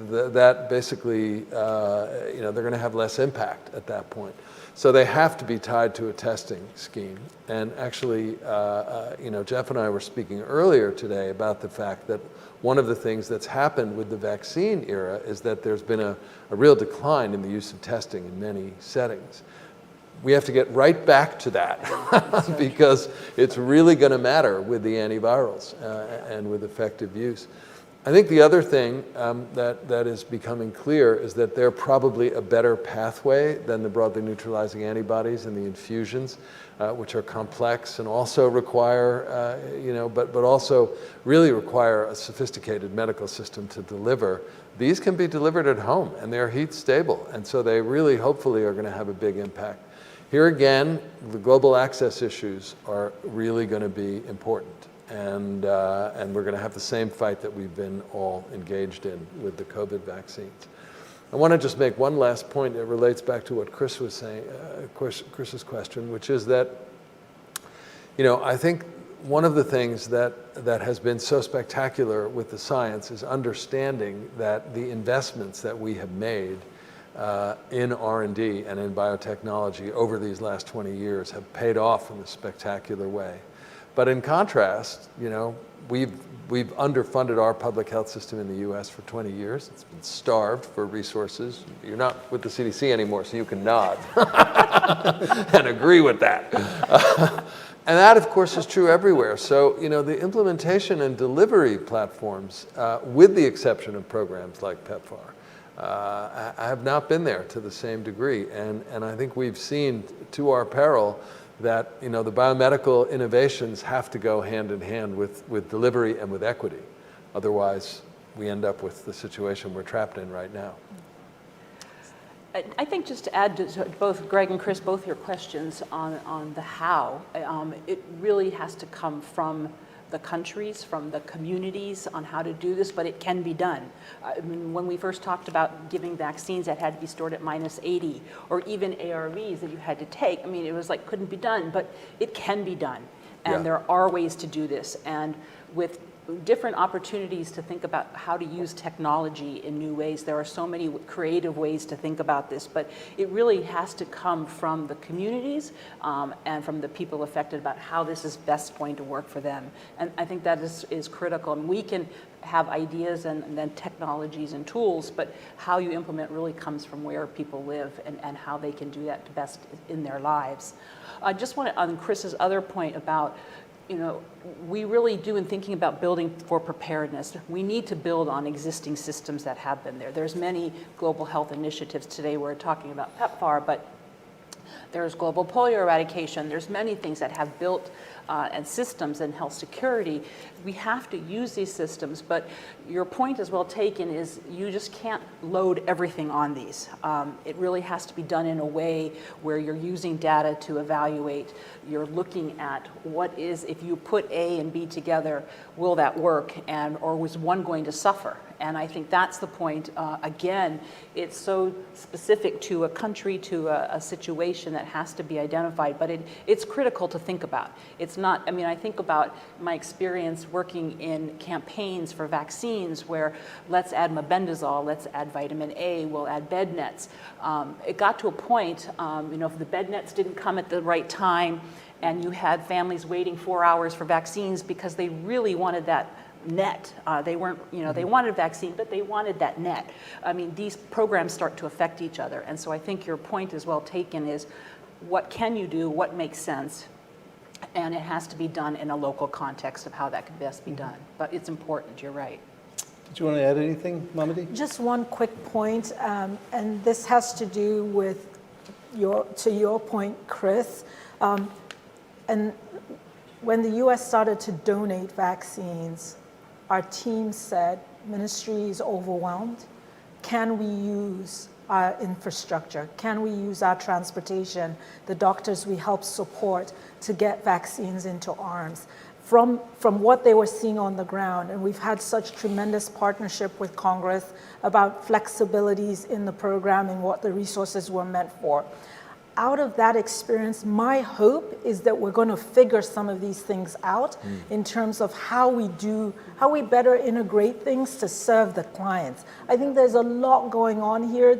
that basically, they're going to have less impact at that point. So they have to be tied to a testing scheme. And actually, Jeff and I were speaking earlier today about the fact that one of the things that's happened with the vaccine era is that there's been a real decline in the use of testing in many settings. We have to get right back to that because it's really going to matter with the antivirals and with effective use. I think the other thing that is becoming clear is that they're probably a better pathway than the broadly neutralizing antibodies and the infusions, which are complex and also require, but also really require a sophisticated medical system to deliver. These can be delivered at home, and they're heat stable, and so they really, hopefully, are going to have a big impact. Here again, the global access issues are really going to be important. And we're going to have the same fight that we've been all engaged in with the COVID vaccines. I want to just make one last point that relates back to what Chris was saying, Chris's question, which is that, I think one of the things that has been so spectacular with the science is understanding that the investments that we have made in R&D and in biotechnology over these last 20 years have paid off in a spectacular way. But in contrast, we've underfunded our public health system in the U.S. for 20 years. It's been starved for resources. You're not with the CDC anymore, so you can nod and agree with that. And that, of course, is true everywhere. So, the implementation and delivery platforms, with the exception of programs like PEPFAR, have not been there to the same degree. And I think we've seen, to our peril, that the biomedical innovations have to go hand in hand with delivery and with equity. Otherwise, we end up with the situation we're trapped in right now. I think just to add to both Greg and Chris, both your questions on the how, it really has to come from the countries, from the communities on how to do this, but it can be done. I mean, when we first talked about giving vaccines that had to be stored at -80, or even ARVs that you had to take, I mean, it was like, couldn't be done, but it can be done. And there are ways to do this. And with different opportunities to think about how to use technology in new ways. There are so many creative ways to think about this, but it really has to come from the communities and from the people affected about how this is best going to work for them. And I think that is critical. And we can have ideas and then technologies and tools, but how you implement really comes from where people live and how they can do that best in their lives. I just want to, on Chris's other point about, we really do, in thinking about building for preparedness, we need to build on existing systems that have been there. There's many global health initiatives today. We're talking about PEPFAR, but there's global polio eradication. There's many things that have built and systems and health security. We have to use these systems, but your point is well taken, is you just can't load everything on these. It really has to be done in a way where you're using data to evaluate. You're looking at what is, if you put A and B together, will that work, or was one going to suffer? And I think that's the point. Again, it's so specific to a country, to a situation that has to be identified, but it's critical to think about. It's not, I mean, I think about my experience working in campaigns for vaccines where let's add mebendazole, let's add vitamin A, we'll add bed nets. It got to a point, if the bed nets didn't come at the right time and you had families waiting 4 hours for vaccines because they really wanted that net. They weren't, they wanted a vaccine, but they wanted that net. I mean, these programs start to affect each other. And so I think your point is well taken, is what can you do, what makes sense, and it has to be done in a local context of how that can best be done. But it's important, you're right. Did you want to add anything, Mamadi? Just one quick point, and this has to do with your point, Chris. And when the U.S. started to donate vaccines, our team said, ministry is overwhelmed. Can we use our infrastructure? Can we use our transportation, the doctors we help support, to get vaccines into arms? From what they were seeing on the ground, and we've had such tremendous partnership with Congress about flexibilities in the program and what the resources were meant for. Out of that experience, my hope is that we're going to figure some of these things out in terms of how we better integrate things to serve the clients. I think there's a lot going on here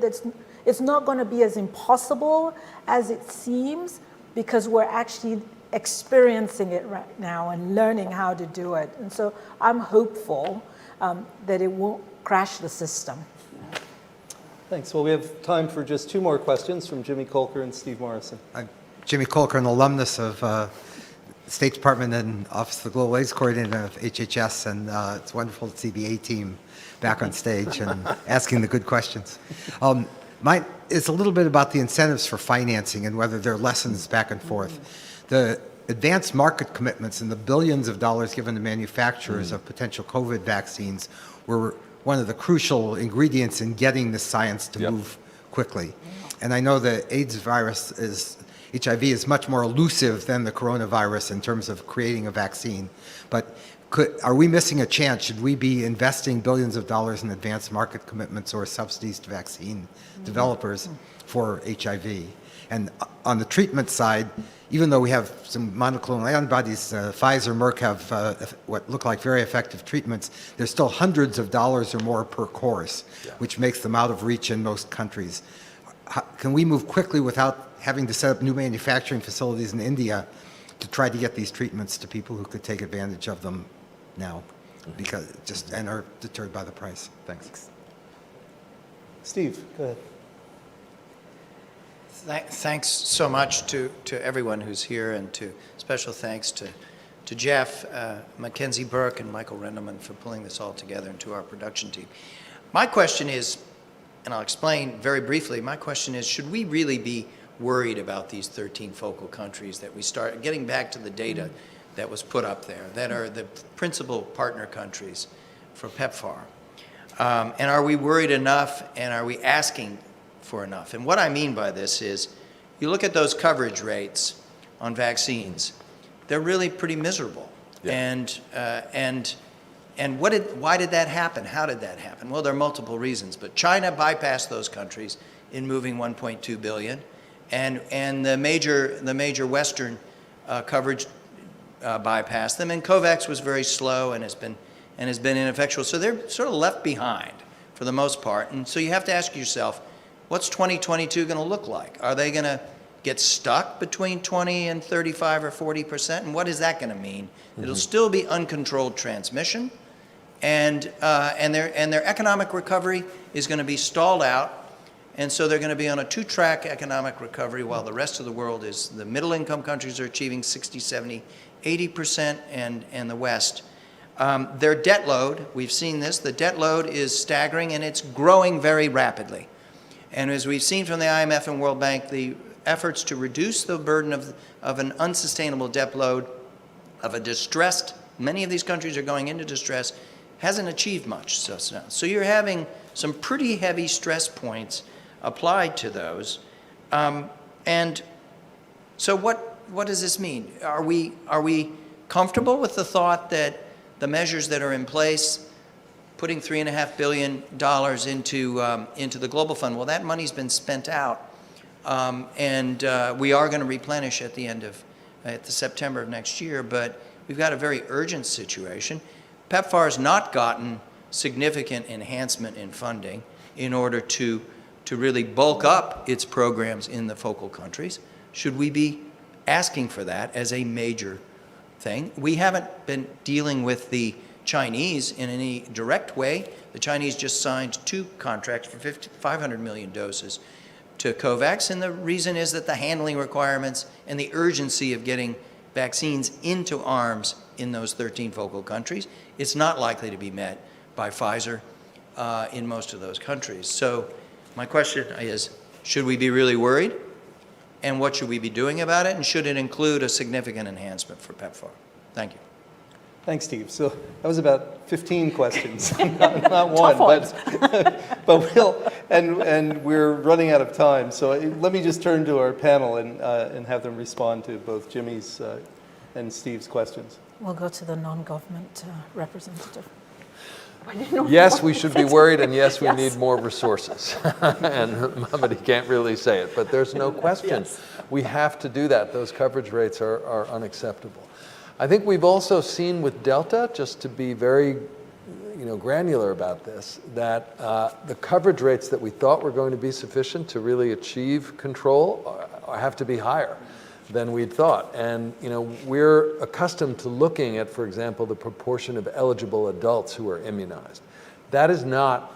it's not going to be as impossible as it seems, because we're actually experiencing it right now and learning how to do it. And so I'm hopeful that it won't crash the system. Thanks. Well, we have time for just 2 more questions from Jimmy Colker and Steve Morrison. I'm Jimmy Colker, an alumnus of State Department and Office of the Global AIDS Coordinator of HHS, and it's wonderful to see the A-team back on stage and asking the good questions. Mine is a little bit about the incentives for financing and whether there are lessons back and forth. The advanced market commitments and the billions of dollars given to manufacturers of potential COVID vaccines were one of the crucial ingredients in getting the science to move quickly. And I know the AIDS virus HIV is much more elusive than the coronavirus in terms of creating a vaccine. But are we missing a chance? Should we be investing billions of dollars in advanced market commitments or subsidies to vaccine developers for HIV? And on the treatment side, even though we have some monoclonal antibodies, Pfizer, Merck have what look like very effective treatments, there's still hundreds of dollars or more per course, which makes them out of reach in most countries. Can we move quickly without having to set up new manufacturing facilities in India to try to get these treatments to people who could take advantage of them now, and are deterred by the price? Thanks. Steve, go ahead. Thanks so much to everyone who's here, and special thanks to Jeff, Mackenzie Burke, and Michael Rendelman for pulling this all together, and to our production team. My question is, and I'll explain very briefly, my question is, should we really be worried about these 13 focal countries that we start getting back to the data that was put up there, that are the principal partner countries for PEPFAR? And are we worried enough, and are we asking for enough? And what I mean by this is, you look at those coverage rates on vaccines, they're really pretty miserable. Yeah. And why did that happen? How did that happen? Well, there are multiple reasons, but China bypassed those countries in moving 1.2 billion, and the major Western coverage bypassed them, and COVAX was very slow and has been ineffectual. So they're sort of left behind for the most part. And so you have to ask yourself, what's 2022 going to look like? Are they going to get stuck between 20 and 35 or 40%? And what is that going to mean? It'll still be uncontrolled transmission, and their economic recovery is going to be stalled out, and so they're going to be on a 2-track economic recovery, while the rest of the world is, the middle-income countries are achieving 60, 70, 80%, and the West. Their debt load, we've seen this, the debt load is staggering, and it's growing very rapidly. And as we've seen from the IMF and World Bank, the efforts to reduce the burden of an unsustainable debt load, of a distressed, many of these countries are going into distress, hasn't achieved much. So you're having some pretty heavy stress points applied to those. And so what does this mean? Are we comfortable with the thought that the measures that are in place, putting $3.5 billion into the Global Fund, well, that money's been spent out, and we are going to replenish at the end of at the September of next year, but we've got a very urgent situation. PEPFAR has not gotten significant enhancement in funding in order to really bulk up its programs in the focal countries. Should we be asking for that as a major thing? We haven't been dealing with the Chinese in any direct way. The Chinese just signed 2 contracts for 500 million doses to COVAX, and the reason is that the handling requirements and the urgency of getting vaccines into arms in those 13 focal countries, it's not likely to be met by Pfizer in most of those countries. So my question is, should we be really worried? And what should we be doing about it? And should it include a significant enhancement for PEPFAR? Thank you. Thanks, Steve. So that was about 15 questions, not one, but and we're running out of time. So let me just turn to our panel and have them respond to both Jimmy's and Steve's questions. We'll go to the non-government representative. Yes, we should be worried, and yes, we need more resources. And Mamadi can't really say it, but there's no question. Yes. We have to do that. Those coverage rates are unacceptable. I think we've also seen with Delta, just to be very granular about this, that the coverage rates that we thought were going to be sufficient to really achieve control have to be higher than we'd thought. And we're accustomed to looking at, for example, the proportion of eligible adults who are immunized. That is not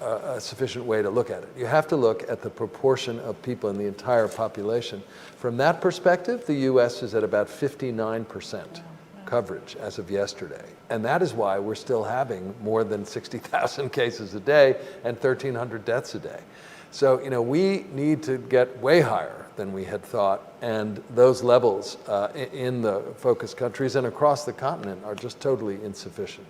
a sufficient way to look at it. You have to look at the proportion of people in the entire population. From that perspective, the US is at about 59% coverage as of yesterday. And that is why we're still having more than 60,000 cases a day and 1,300 deaths a day. So, we need to get way higher than we had thought, and those levels in the focus countries and across the continent are just totally insufficient.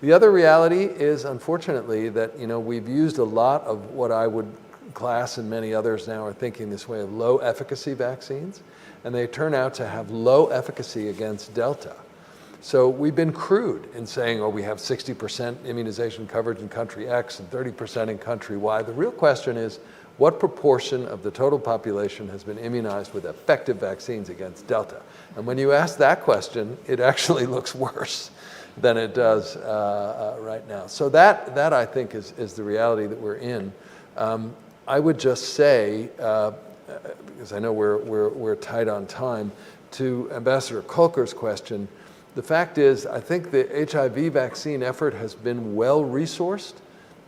The other reality is, unfortunately, that we've used a lot of what I would class, and many others now are thinking this way, of low efficacy vaccines, and they turn out to have low efficacy against Delta. So we've been crude in saying, we have 60% immunization coverage in country X and 30% in country Y. The real question is, what proportion of the total population has been immunized with effective vaccines against Delta? And when you ask that question, it actually looks worse than it does right now. So that I think is the reality that we're in. I would just say, because I know we're tight on time, to Ambassador Kolker's question, the fact is, I think the HIV vaccine effort has been well resourced.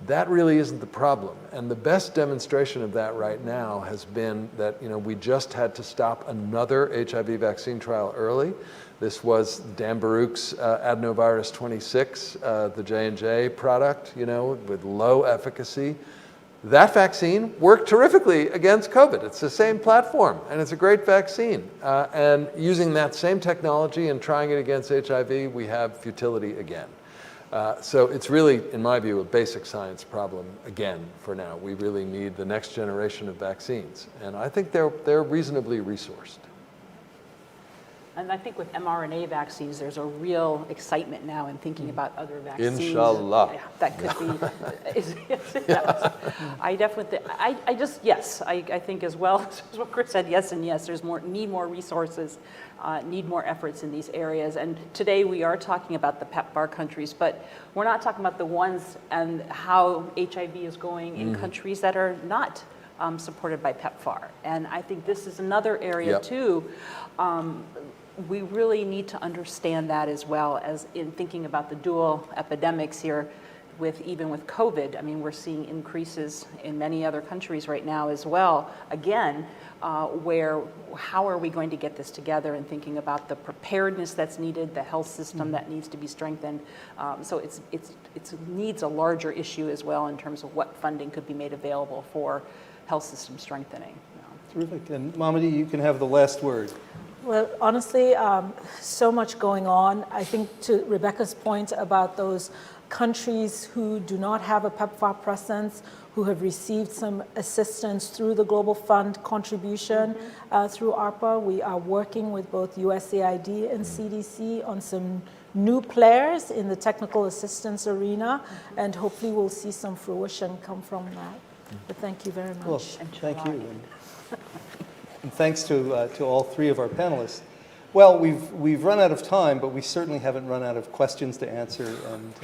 That really isn't the problem. And the best demonstration of that right now has been that we just had to stop another HIV vaccine trial early. This was Dan Baruch's adenovirus 26, the J&J product, with low efficacy. That vaccine worked terrifically against COVID. It's the same platform, and it's a great vaccine. And using that same technology and trying it against HIV, we have futility again. So it's really, in my view, a basic science problem again for now. We really need the next generation of vaccines. And I think they're reasonably resourced. And I think with mRNA vaccines, there's a real excitement now in thinking about other vaccines. Inshallah. That could be. I definitely, I think as well as what Chris said, yes and yes. There's need more resources, need more efforts in these areas. And today we are talking about the PEPFAR countries, but we're not talking about the ones and how HIV is going in countries that are not supported by PEPFAR. And I think this is another area too. We really need to understand that as well as in thinking about the dual epidemics here even with COVID. I mean, we're seeing increases in many other countries right now as well. Again, how are we going to get this together and thinking about the preparedness that's needed, the health system that needs to be strengthened. So it needs a larger issue as well in terms of what funding could be made available for health system strengthening. Terrific. And Mamadi, you can have the last word. Well, honestly, so much going on. I think to Rebecca's point about those countries who do not have a PEPFAR presence, who have received some assistance through the Global Fund contribution through ARPA. We are working with both USAID and CDC on some new players in the technical assistance arena, and hopefully we'll see some fruition come from that. But thank you very much. Well, thank you. And thanks to all three of our panelists. Well, we've run out of time, but we certainly haven't run out of questions to answer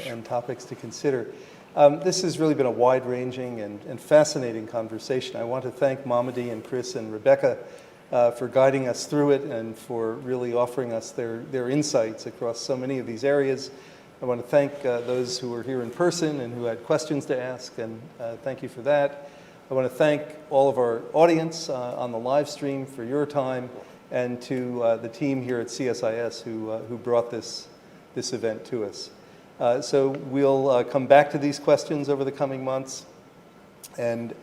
and topics to consider. This has really been a wide-ranging and fascinating conversation. I want to thank Mamadi and Chris and Rebecca for guiding us through it and for really offering us their insights across so many of these areas. I want to thank those who were here in person and who had questions to ask, and thank you for that. I want to thank all of our audience on the live stream for your time, and to the team here at CSIS who brought this event to us. So we'll come back to these questions over the coming months, and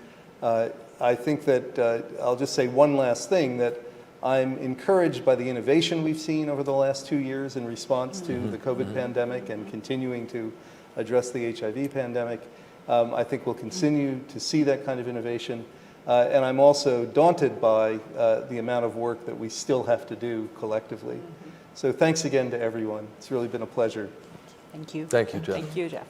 I think that I'll just say one last thing, that I'm encouraged by the innovation we've seen over the last 2 years in response to the COVID pandemic and continuing to address the HIV pandemic. I think we'll continue to see that kind of innovation. And I'm also daunted by the amount of work that we still have to do collectively. So thanks again to everyone. It's really been a pleasure. Thank you. Thank you, Jeff. Thank you, Jeff.